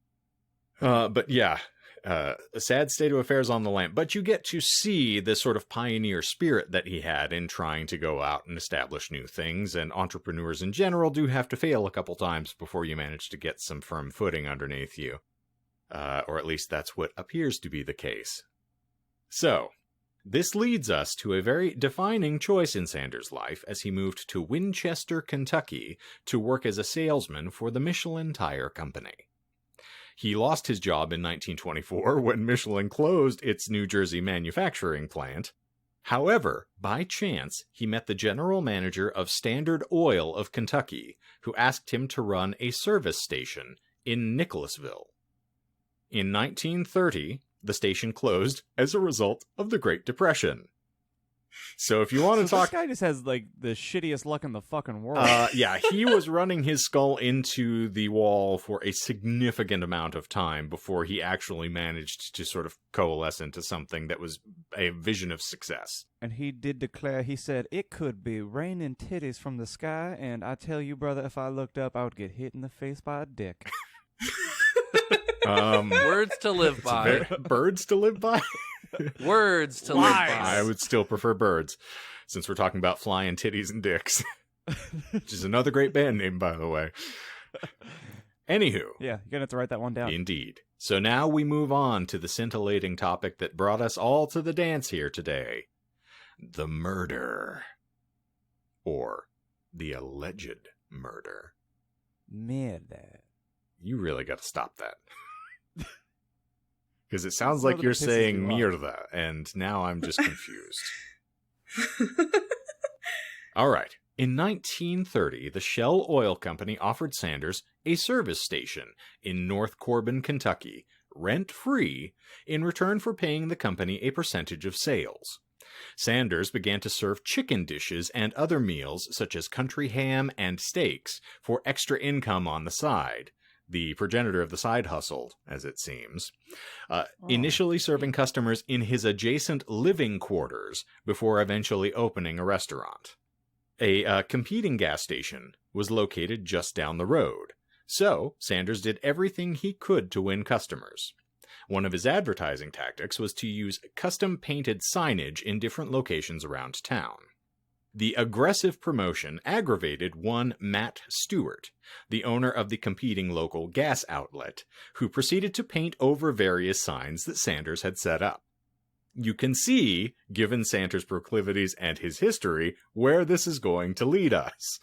But yeah, a sad state of affairs on the lamp. But you get to see this sort of pioneer spirit that he had in trying to go out and establish new things. And entrepreneurs in general do have to fail a couple times before you manage to get some firm footing underneath you. Or at least that's what appears to be the case. So, this leads us to a very defining choice in Sanders' life as he moved to Winchester, Kentucky to work as a salesman for the Michelin Tire Company. He lost his job in 1924 when Michelin closed its New Jersey manufacturing plant. However, by chance, he met the general manager of Standard Oil of Kentucky, who asked him to run a service station in Nicholasville. In 1930, the station closed as a result of the Great Depression. So if you want to talk... This guy just has, like, the shittiest luck in the fucking world. Yeah, he was running his skull into the wall for a significant amount of time before he actually managed to sort of coalesce into something that was a vision of success. And he did declare, he said, it could be raining titties from the sky, and I tell you, brother, if I looked up, I would get hit in the face by a dick. Words to live by. Birds to live by? Words to live by. I would still prefer birds, since we're talking about flying titties and dicks. Which is another great band name, by the way. Anywho. Yeah, you're going to have to write that one down. Indeed. So now we move on to the scintillating topic that brought us all to the dance here today. The murder. Or the alleged murder. Murder. You really got to stop that. Because it sounds like you're saying mierda, and now I'm just confused. All right. In 1930, the Shell Oil Company offered Sanders a service station in North Corbin, Kentucky, rent-free, in return for paying the company a percentage of sales. Sanders began to serve chicken dishes and other meals, such as country ham and steaks, for extra income on the side. The progenitor of the side hustle, as it seems, initially serving customers in his adjacent living quarters before eventually opening a restaurant. A competing gas station was located just down the road, so Sanders did everything he could to win customers. One of his advertising tactics was to use custom-painted signage in different locations around town. The aggressive promotion aggravated one Matt Stewart, the owner of the competing local gas outlet, who proceeded to paint over various signs that Sanders had set up. You can see, given Sanders' proclivities and his history, where this is going to lead us.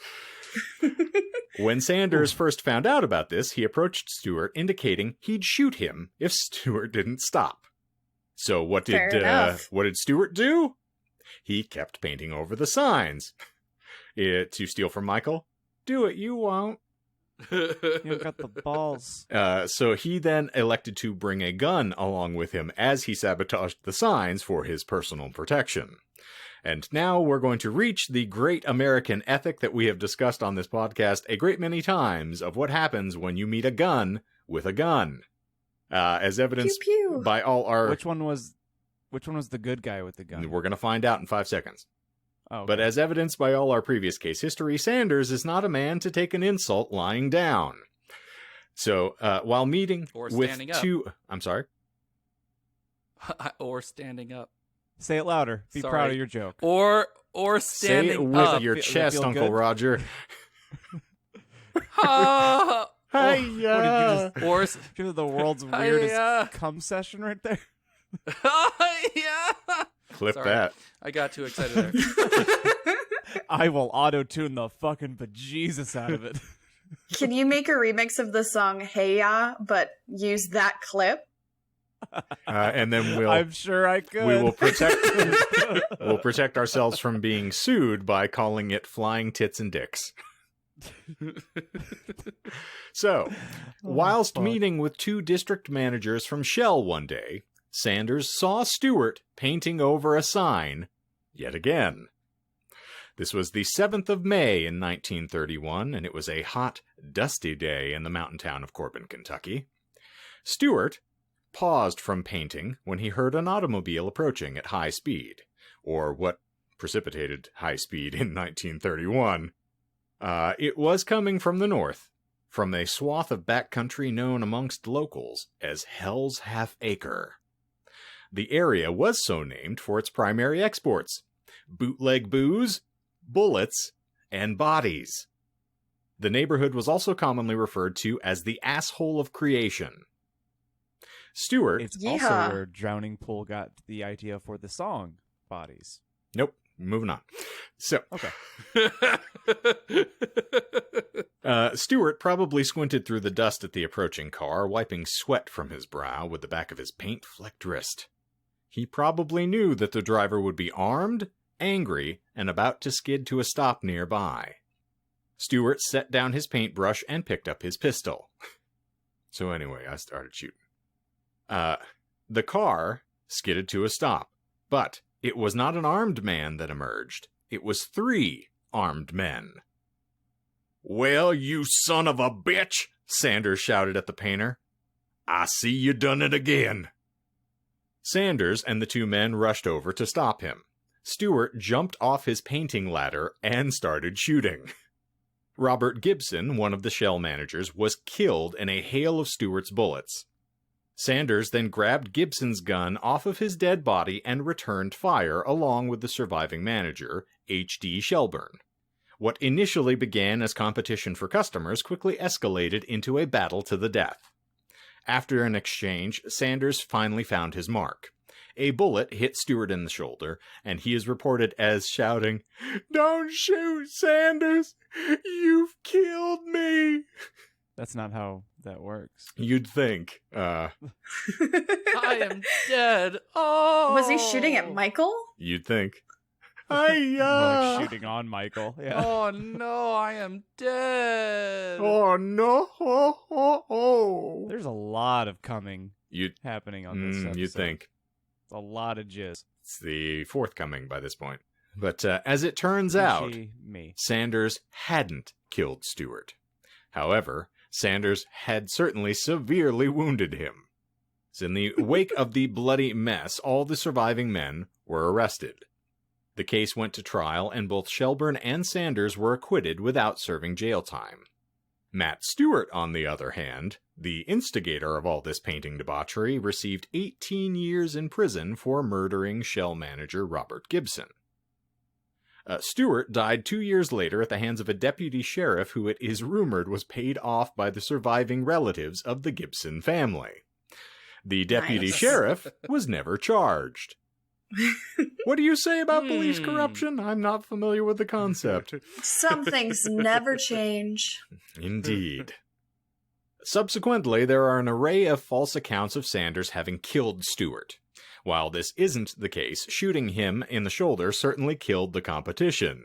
When Sanders first found out about this, he approached Stewart, indicating he'd shoot him if Stewart didn't stop. So what did Stewart do? He kept painting over the signs. To steal from Michael? Do it, you won't. You got the balls. So he then elected to bring a gun along with him as he sabotaged the signs for his personal protection. And now we're going to reach the great American ethic that we have discussed on this podcast a great many times of what happens when you meet a gun with a gun. As evidenced Pew, pew. by all our... Which one was the good guy with the gun? We're going to find out in 5 seconds. Oh, okay. But as evidenced by all our previous case history, Sanders is not a man to take an insult lying down. So, while meeting Or with standing up. two... I'm sorry? Or standing up. Say it louder. Be Sorry. proud of your joke. Or Say it standing with up. your Feel chest, Uncle good? Roger. Ah! Hiya! Or Feel the world's weirdest Hiya. cum session right there. yeah. Clip Sorry. that. I got too excited there. I will auto-tune the fucking bejesus out of it. Can you make a remix of the song Hey Ya, but use that clip? And then I'm sure I could. we will protect ourselves from being sued by calling it Flying Tits and Dicks. So, whilst fuck. meeting with 2 district managers from Shell one day, Sanders saw Stewart painting over a sign yet again. This was the 7th of May in 1931, and it was a hot, dusty day in the mountain town of Corbin, Kentucky. Stewart paused from painting when he heard an automobile approaching at high speed, or what precipitated high speed in 1931. It was coming from the north, from a swath of backcountry known amongst locals as Hell's Half Acre. The area was so named for its primary exports: bootleg booze, bullets, and bodies. The neighborhood was also commonly referred to as the Asshole of Creation. Stewart... It's Yeehaw. also where Drowning Pool got the idea for the song Bodies. Nope, moving on. So, Okay. Stewart probably squinted through the dust at the approaching car, wiping sweat from his brow with the back of his paint-flecked wrist. He probably knew that the driver would be armed, angry, and about to skid to a stop nearby. Stewart set down his paintbrush and picked up his pistol. So anyway, I started shooting. The car skidded to a stop, but it was not an armed man that emerged. It was 3 armed men. "Well, you son of a bitch!" Sanders shouted at the painter. "I see you done it again." Sanders and the 2 men rushed over to stop him. Stewart jumped off his painting ladder and started shooting. Robert Gibson, one of the Shell managers, was killed in a hail of Stewart's bullets. Sanders then grabbed Gibson's gun off of his dead body and returned fire along with the surviving manager, H.D. Shelburne. What initially began as competition for customers quickly escalated into a battle to the death. After an exchange, Sanders finally found his mark. A bullet hit Stewart in the shoulder, and he is reported as shouting, "Don't shoot, Sanders! You've killed me!" That's not how that works. You'd think. I am dead. Oh. Was he shooting at Michael? You'd think. More Hiya! like shooting on Michael. Yeah. Oh no, I am dead. Oh no! Oh, oh, oh. There's a lot of coming You'd, happening on this episode. you'd think. It's a lot of jizz. It's the forthcoming by this point. But as it turns out, Me. Sanders hadn't killed Stewart. However, Sanders had certainly severely wounded him. So in the wake of the bloody mess, all the surviving men were arrested. The case went to trial, and both Shelburne and Sanders were acquitted without serving jail time. Matt Stewart, on the other hand, the instigator of all this painting debauchery, received 18 years in prison for murdering Shell manager Robert Gibson. Stewart died 2 years later at the hands of a deputy sheriff who it is rumored was paid off by the surviving relatives of the Gibson family. The deputy Nice. sheriff was never charged. What do you say about police corruption? I'm not familiar with the concept. Some things never change. Indeed. Subsequently, there are an array of false accounts of Sanders having killed Stewart. While this isn't the case, shooting him in the shoulder certainly killed the competition.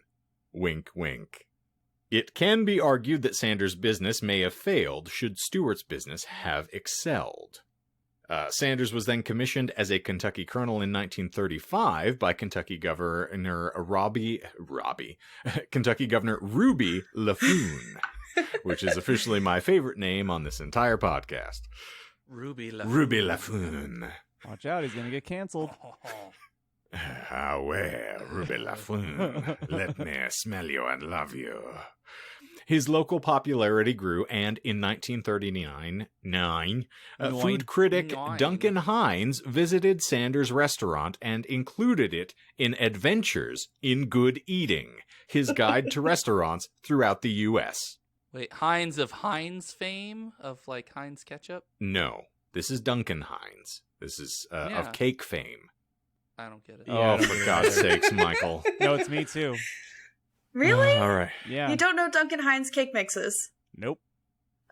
Wink, wink. It can be argued that Sanders' business may have failed should Stewart's business have excelled. Sanders was then commissioned as a Kentucky colonel in 1935 by Kentucky Governor Ruby LaFoon. which is officially my favorite name on this entire podcast. Ruby Lafune. Watch out, he's going to get canceled. Ah, well, Ruby Lafune, let me smell you and love you. His local popularity grew, and in 1939, food critic Duncan Hines visited Sanders' restaurant and included it in Adventures in Good Eating, his guide to restaurants throughout the U.S. Wait, Heinz of Heinz fame? Of, like, Heinz ketchup? No, this is Duncan Hines. This is of cake fame. I don't get it. Oh, for God's sakes, Michael. No, it's me too. Really? All right. Yeah. You don't know Duncan Hines cake mixes? Nope.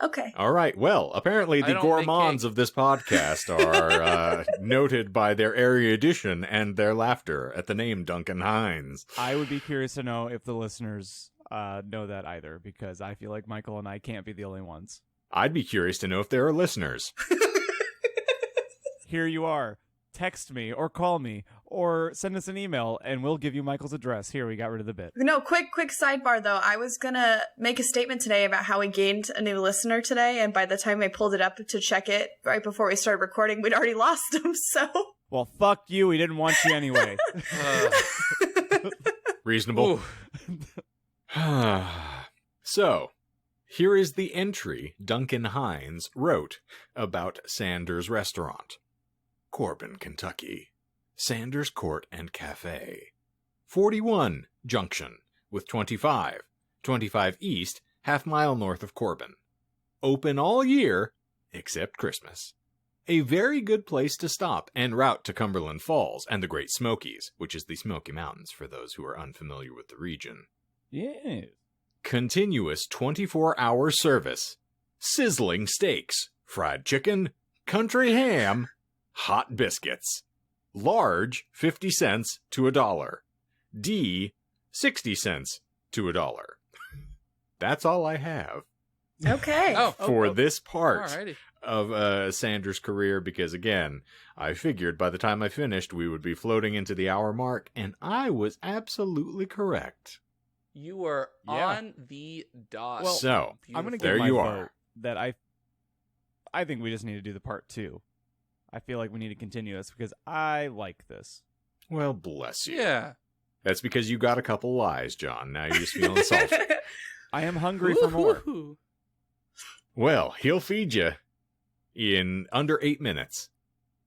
Okay. All right. Well, apparently the gourmands of this podcast are noted by their erudition and their laughter at the name Duncan Hines. I would be curious to know if the listeners know that either, because I feel like Michael and I can't be the only ones. I'd be curious to know if there are listeners. Here you are. Text me or call me or send us an email and we'll give you Michael's address. Here, we got rid of the bit. No, quick sidebar though. I was gonna make a statement today about how we gained a new listener today, and by the time I pulled it up to check it right before we started recording, we'd already lost him, so. Well, fuck you. We didn't want you anyway. Reasonable. So, here is the entry Duncan Hines wrote about Sanders' restaurant. Corbin, Kentucky. Sanders Court and Cafe. 41 Junction with 25 east, half-mile north of Corbin. Open all year, except Christmas. A very good place to stop en route to Cumberland Falls and the Great Smokies, which is the Smoky Mountains for those who are unfamiliar with the region. Yeah. Continuous 24-hour service. Sizzling steaks, fried chicken, country ham, hot biscuits. Large, 50 cents to $1. D, 60 cents to $1. That's all I have. Okay. For this part Alrighty. of Sanders' career, because again, I figured by the time I finished, we would be floating into the hour mark, and I was absolutely correct. You were on the dot. Well, So, I'm going to there give my you vote are. that I think we just need to do the part 2. I feel like we need to continue this because I like this. Well, bless you. yeah. That's because you got a couple lies, John. Now you're just feeling salty. I am hungry for more. Woo-hoo. Well, he'll feed you in under 8 minutes.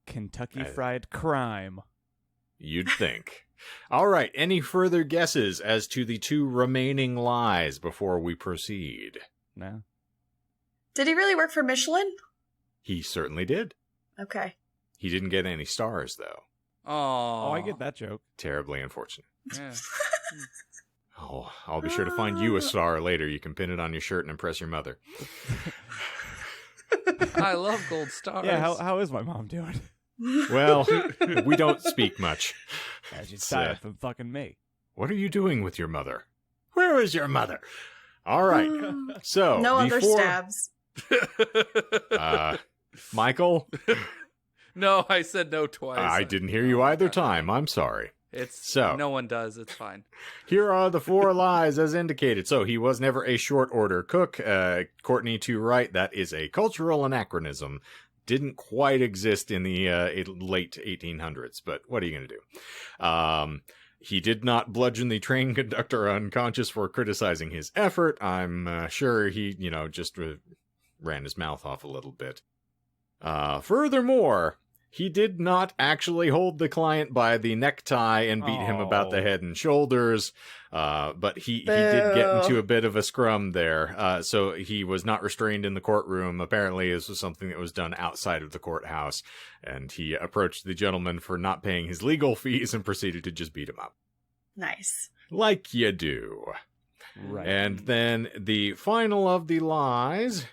Kentucky Fried Crime. You'd think. All right, any further guesses as to the 2 remaining lies before we proceed? No. Did he really work for Michelin? He certainly did. Okay. He didn't get any stars, though. Oh, I get that joke. Terribly unfortunate. Yeah. Oh, I'll be sure to find you a star later. You can pin it on your shirt and impress your mother. I love gold stars. Yeah, how is my mom doing? Well, we don't speak much. She's tired from fucking me. What are you doing with your mother? Where is your mother? All right. So, No other before, stabs. Michael, No, I said no twice. I didn't hear you either time. I'm sorry. It's So. no one does. It's fine. Here are the 4 lies as indicated. So he was never a short order cook. Courtney to Wright, that is a cultural anachronism. Didn't quite exist in the late 1800s, but what are you going to do? He did not bludgeon the train conductor unconscious for criticizing his effort. I'm sure he, just ran his mouth off a little bit. Furthermore, he did not actually hold the client by the necktie and beat him about the head and shoulders, but he did get into a bit of a scrum there, so he was not restrained in the courtroom. Apparently, this was something that was done outside of the courthouse, and he approached the gentleman for not paying his legal fees and proceeded to just beat him up. Nice. Like you do. Right. And then the final of the lies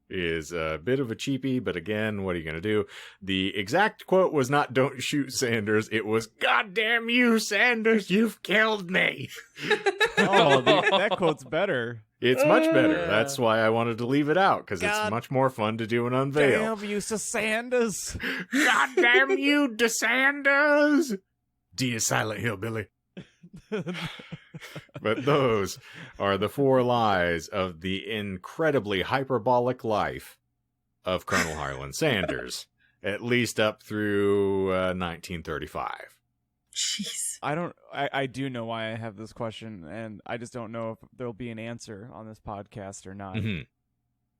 is a bit of a cheapie, but again, what are you going to do? The exact quote was not, "Don't shoot Sanders." It was, "God damn you, Sanders, you've killed me." That quote's better. It's much better. That's why I wanted to leave it out, because it's much more fun to do an unveil. Damn you, Sanders. God damn you, DeSanders! D is silent hillbilly. But those are the 4 lies of the incredibly hyperbolic life of Colonel Harlan Sanders, at least up through 1935. Jeez. I do know why I have this question, and I just don't know if there'll be an answer on this podcast or not. Mm-hmm.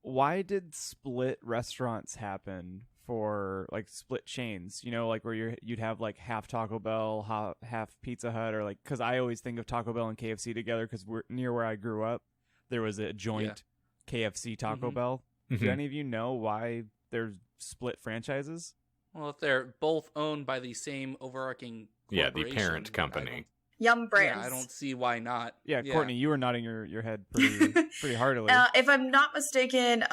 Why did split restaurants happen for like split chains? You know, like where you'd have like half Taco Bell, half Pizza Hut, or like, because I always think of Taco Bell and KFC together because we're near where I grew up. There was a joint KFC Taco Bell. Do any of you know why they're split franchises? Well, if they're both owned by the same overarching the corporation, parent company. Yum Brands. Yeah, I don't see why not. Yeah, Courtney, you were nodding your head pretty heartily. If I'm not mistaken,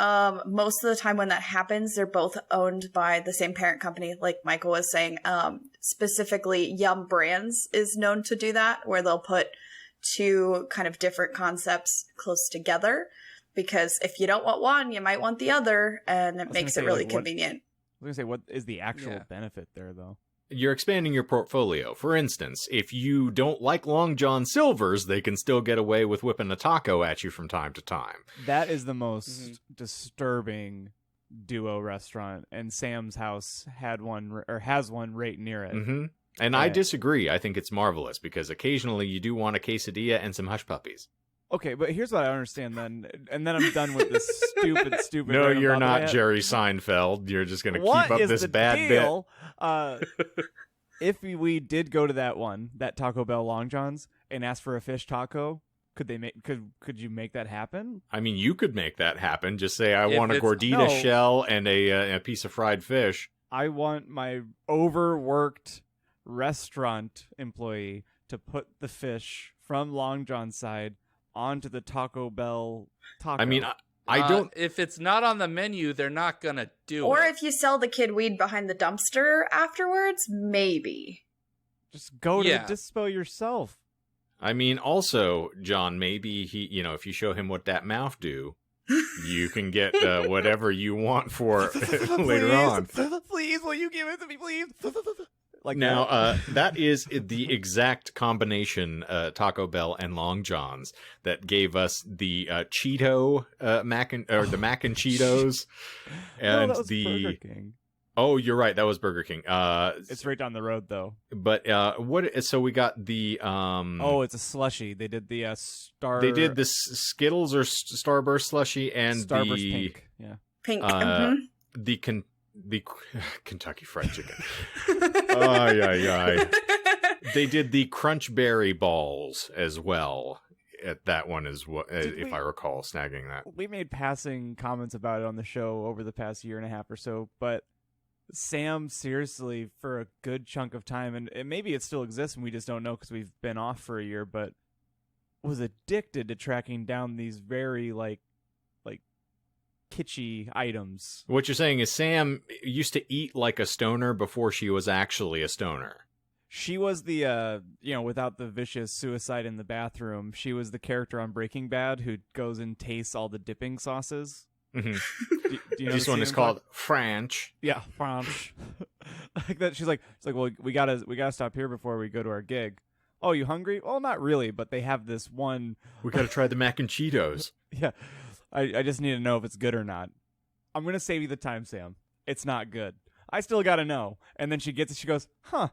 most of the time when that happens, they're both owned by the same parent company, like Michael was saying. Specifically, Yum Brands is known to do that, where they'll put 2 kind of different concepts close together. Because if you don't want one, you might want the other, and it makes it really convenient. I was going to say, what is the actual benefit there, though? You're expanding your portfolio. For instance, if you don't like Long John Silver's, they can still get away with whipping a taco at you from time to time. That is the most disturbing duo restaurant, and Sam's House had one, or has one right near it. Mm-hmm. And I disagree. I think it's marvelous, because occasionally you do want a quesadilla and some hush puppies. Okay, but here's what I understand then, and then I'm done with this stupid. No, you're not Jerry Seinfeld. You're just going to keep up this bad deal? If we did go to that Taco Bell Long John's, and ask for a fish taco, could you make that happen? I mean, you could make that happen. Just say, I want a gordita shell and a piece of fried fish. I want my overworked restaurant employee to put the fish from Long John's side onto the Taco Bell taco. I mean, I don't... if it's not on the menu, they're not going to do it. Or if you sell the kid weed behind the dumpster afterwards, maybe. Just go to the dispo yourself. I mean, also, John, maybe he, if you show him what that mouth do, you can get whatever you want for later on. Please, will you give it to me, please? Like now, that is the exact combination, Taco Bell and Long John's, that gave us the Cheeto the mac and Cheetos, and that was Burger King. Oh, you're right, that was Burger King. It's right down the road, though. But what? So we got the Oh, it's a slushy. They did the They did the Skittles or Starburst slushy and Starburst pink. Yeah, pink. The Kentucky Fried Chicken. They did the Crunch Berry balls as well. That one is what, if I recall, snagging that. We made passing comments about it on the show over the past year and a half or so, but Sam, seriously, for a good chunk of time, and maybe it still exists and we just don't know because we've been off for a year, but was addicted to tracking down these very kitschy items. What you're saying is Sam used to eat like a stoner before she was actually a stoner. She was the, without the vicious suicide in the bathroom, she was the character on Breaking Bad who goes and tastes all the dipping sauces. Mm-hmm. Do you know this one is called French. Yeah, French. Like that. She's like, well, we gotta stop here before we go to our gig. Oh, you hungry? Well, not really, but they have this one. We gotta try the mac and Cheetos. Yeah. I just need to know if it's good or not. I'm going to save you the time, Sam. It's not good. I still got to know. And then she gets it. She goes, huh,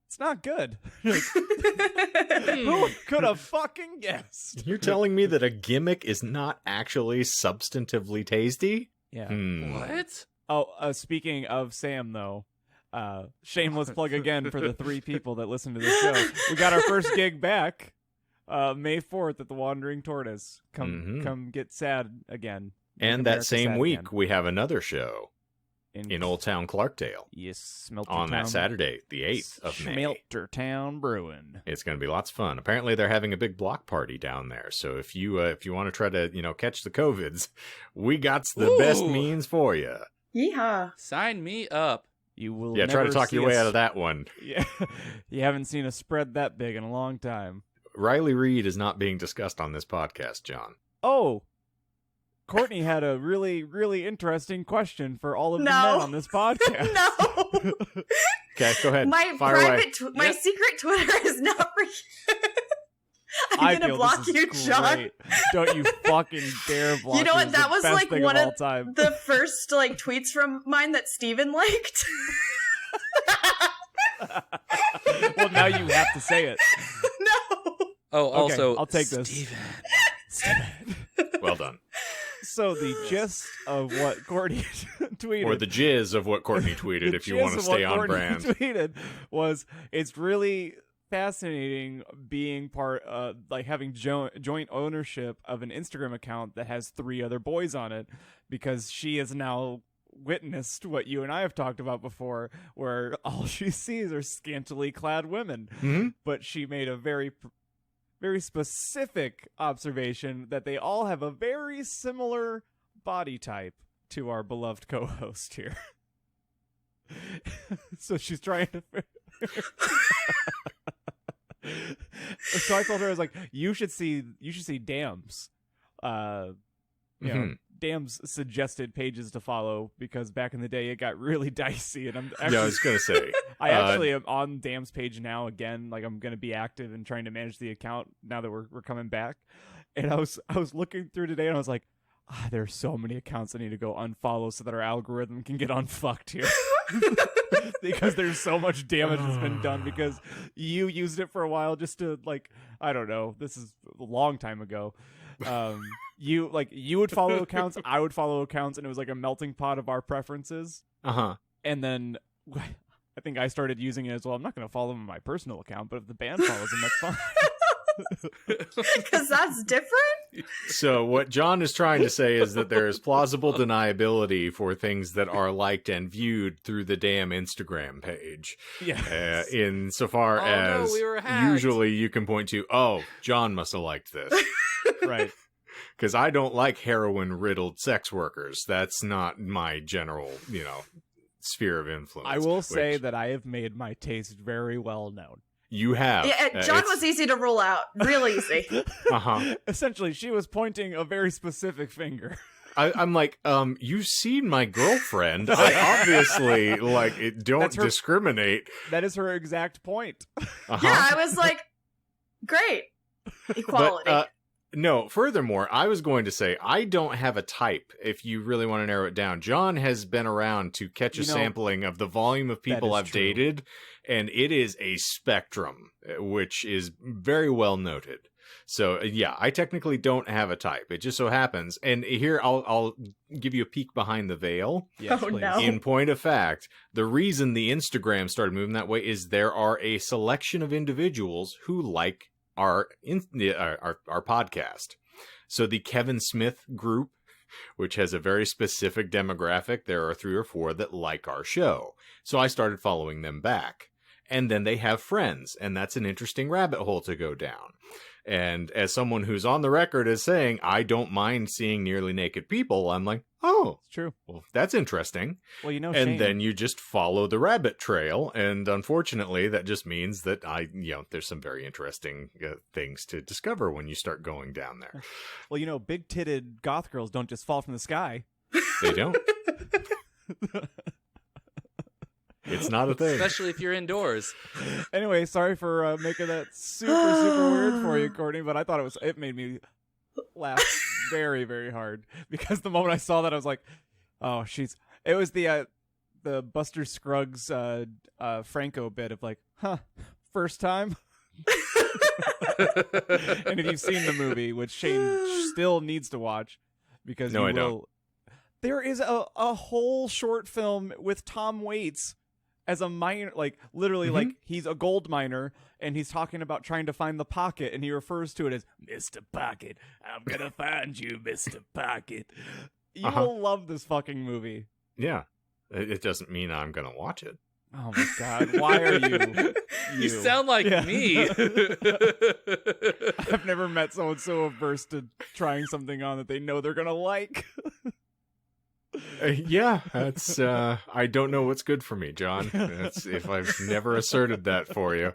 it's not good. Like, who could have fucking guessed? You're telling me that a gimmick is not actually substantively tasty? Yeah. What? Oh, speaking of Sam, though, shameless plug again for the 3 people that listen to this show. We got our first gig back. May 4th at the Wandering Tortoise. Come get sad again. And that same week, we have another show in Old Town Clarkdale. Yes, Smelter on Town. That Saturday, the 8th of May. Smelter Town Brewing. It's going to be lots of fun. Apparently, they're having a big block party down there. So if you want to try to catch the COVIDs, we got the best means for you. Yeehaw! Sign me up. You will. Yeah, try to talk your way out of that one. Yeah, you haven't seen a spread that big in a long time. Riley Reid is not being discussed on this podcast, John. Oh, Courtney had a really, really interesting question for all of the men on this podcast. No. Okay, go ahead. My Fire away. my secret Twitter is not for you. I'm gonna block you, John. Don't you fucking dare block me. You know what? That was like one of time. the first like tweets from mine that Steven liked. Well, now you have to say it. No. Oh, Okay, also, I'll take this. Steven. Well done. So the gist of what Courtney tweeted, Or the jizz of what Courtney tweeted, if you want to stay on brand. Tweeted was, it's really fascinating being part, like having joint ownership of an Instagram account that has 3 other boys on it, because she has now witnessed what you and I have talked about before, where all she sees are scantily clad women. Mm-hmm. But she made a very specific observation that they all have a very similar body type to our beloved co-host here. So she's trying to so I told her, I was like, you should see Dam's you know, Dam's suggested pages to follow, because back in the day it got really dicey, and I'm actually, I was gonna say, I actually am on Dam's page now again. Like, I'm gonna be active and trying to manage the account now that we're coming back. And I was looking through today, and I was like, there are so many accounts I need to go unfollow so that our algorithm can get unfucked here. Because there's so much damage that's been done, because you used it for a while just to, like, I don't know, this is a long time ago. You would follow accounts, I would follow accounts, and it was like a melting pot of our preferences. And then I think I started using it as well. I'm not going to follow them on my personal account, but if the band follows them, that's fine. Because that's different? So what John is trying to say is that there is plausible deniability for things that are liked and viewed through the damn Instagram page. Yeah. Insofar as we were hacked. Usually you can point to, oh, John must have liked this. Right. Because I don't like heroin-riddled sex workers. That's not my general, sphere of influence. I will say that I have made my taste very well known. You have. Yeah, John was easy to rule out. Real easy. Essentially, she was pointing a very specific finger. I'm like, you've seen my girlfriend. I obviously, don't discriminate. That is her exact point. Yeah, I was like, great. Equality. But, no, furthermore, I was going to say, I don't have a type, if you really want to narrow it down. John has been around to catch a sampling of the volume of people I've dated, and it is a spectrum, which is very well noted. So, yeah, I technically don't have a type. It just so happens. And here, I'll give you a peek behind the veil. Yes, oh, please. no. In point of fact, the reason the Instagram started moving that way is there are a selection of individuals who like our podcast. So the Kevin Smith group, which has a very specific demographic, there are 3 or 4 that like our show. So I started following them back. And then they have friends, and that's an interesting rabbit hole to go down. And as someone who's on the record as saying, I don't mind seeing nearly naked people, I'm like, oh, It's true. well, that's interesting. Well, And Shane, then you just follow the rabbit trail. And unfortunately, that just means that there's some very interesting things to discover when you start going down there. well, big-titted goth girls don't just fall from the sky. They don't. It's not a thing. Especially if you're indoors. Anyway, sorry for making that super weird for you, Courtney, but I thought it made me laugh very, very hard, because the moment I saw that, I was like, oh, it was the Buster Scruggs Franco bit of like, first time? And if you've seen the movie, which Shane still needs to watch, because I don't. There is a whole short film with Tom Waits as a miner, literally, he's a gold miner, and he's talking about trying to find the pocket, and he refers to it as Mr. Pocket. I'm gonna find you, Mr. Pocket. You will love this fucking movie. Yeah. It doesn't mean I'm going to watch it. Oh my god, why are you? You sound like me. I've never met someone so averse to trying something on that they know they're gonna like. Yeah, that's I don't know what's good for me, John. That's, if I've never asserted that for you,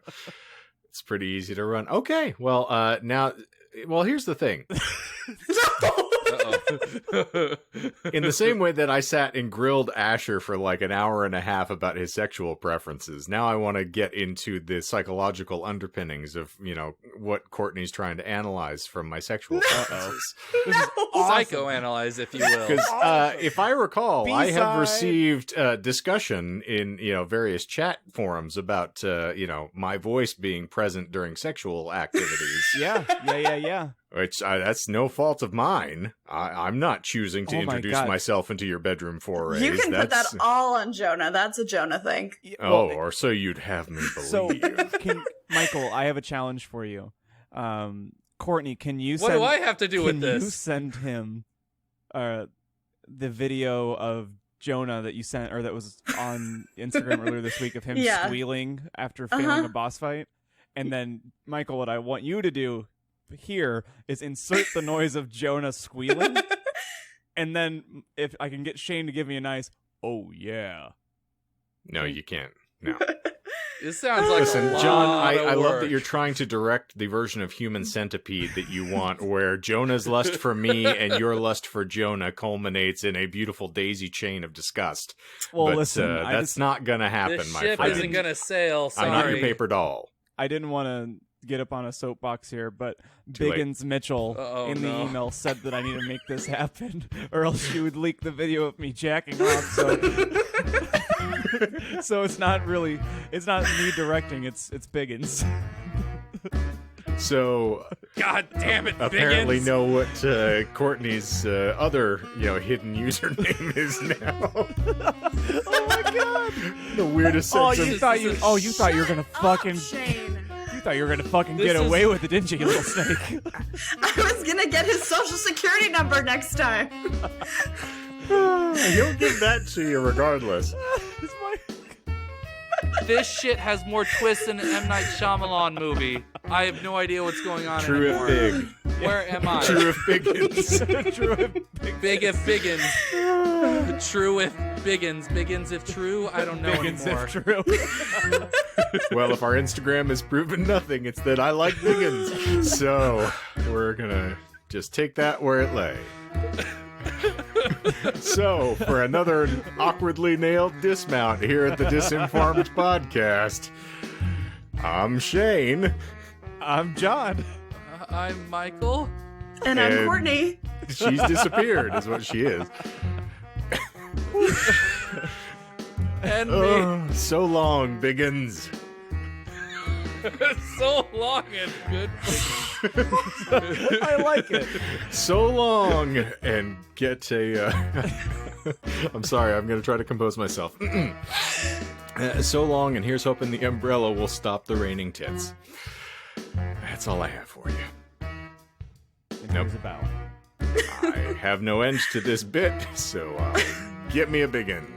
it's pretty easy to run. Okay, well, here's the thing. In the same way that I sat and grilled Asher for like an hour and a half about his sexual preferences, now I want to get into the psychological underpinnings of, what Courtney's trying to analyze from my sexual preferences. Psychoanalyze, if you will. Because if I recall, I have B-side. received discussion in various chat forums about my voice being present during sexual activities. Yeah. Which that's no fault of mine. I'm not choosing to Oh my introduce God. myself into your bedroom forays. You can put that That's- all on Jonah. That's a Jonah thing. Oh, or so you'd have me believe. So, Michael, I have a challenge for you. Courtney, can you What send? do I have to do with Can you this? send him the video of Jonah that you sent, or that was on Instagram earlier this week, of him Yeah. squealing after failing a boss fight? And then, Michael, what I want you to do here is insert the noise of Jonah squealing, and then if I can get Shane to give me a nice, oh yeah. No, you can't. No. It sounds like Listen, a lot John, of I love work. that you're trying to direct the version of Human Centipede that you want, where Jonah's lust for me and your lust for Jonah culminates in a beautiful daisy chain of disgust. Well, but listen, that's not gonna happen, This my ship friend. isn't gonna sail. Sorry. I'm not your paper doll. I didn't want to get up on a soapbox here, but Too late. Biggins Mitchell in the email said that I need to make this happen, or else she would leak the video of me jacking off. So it's not me directing. It's Biggins. So God damn it, apparently Biggins. know what Courtney's other hidden username is now. Oh my god! The weirdest Oh, sense you of thought you were gonna fucking Shane. get away with it, didn't you, you little snake? I was gonna get his social security number next time. He'll give that to you regardless. It's my- This shit has more twists than an M. Night Shyamalan movie. I have no idea what's going on True anymore. if big. Where am I? True if Biggins. Big if Biggins. True if Biggins. Biggins if true. I don't know Biggins anymore. if true. Well, if our Instagram has proven nothing, it's that I like Biggins. So we're gonna just take that where it lay. So, for another awkwardly nailed dismount here at the Disinformed podcast, I'm Shane. I'm John. I'm Michael. And I'm And- Courtney. She's disappeared, is what she is. And me. Oh, so long, Biggins. So long and good. I like it. So long, and get a. I'm sorry, I'm going to try to compose myself. So long, and here's hoping the umbrella will stop the raining tits. That's all I have for you. And Nope. here's a bow. I have no end to this bit, so get me a big one.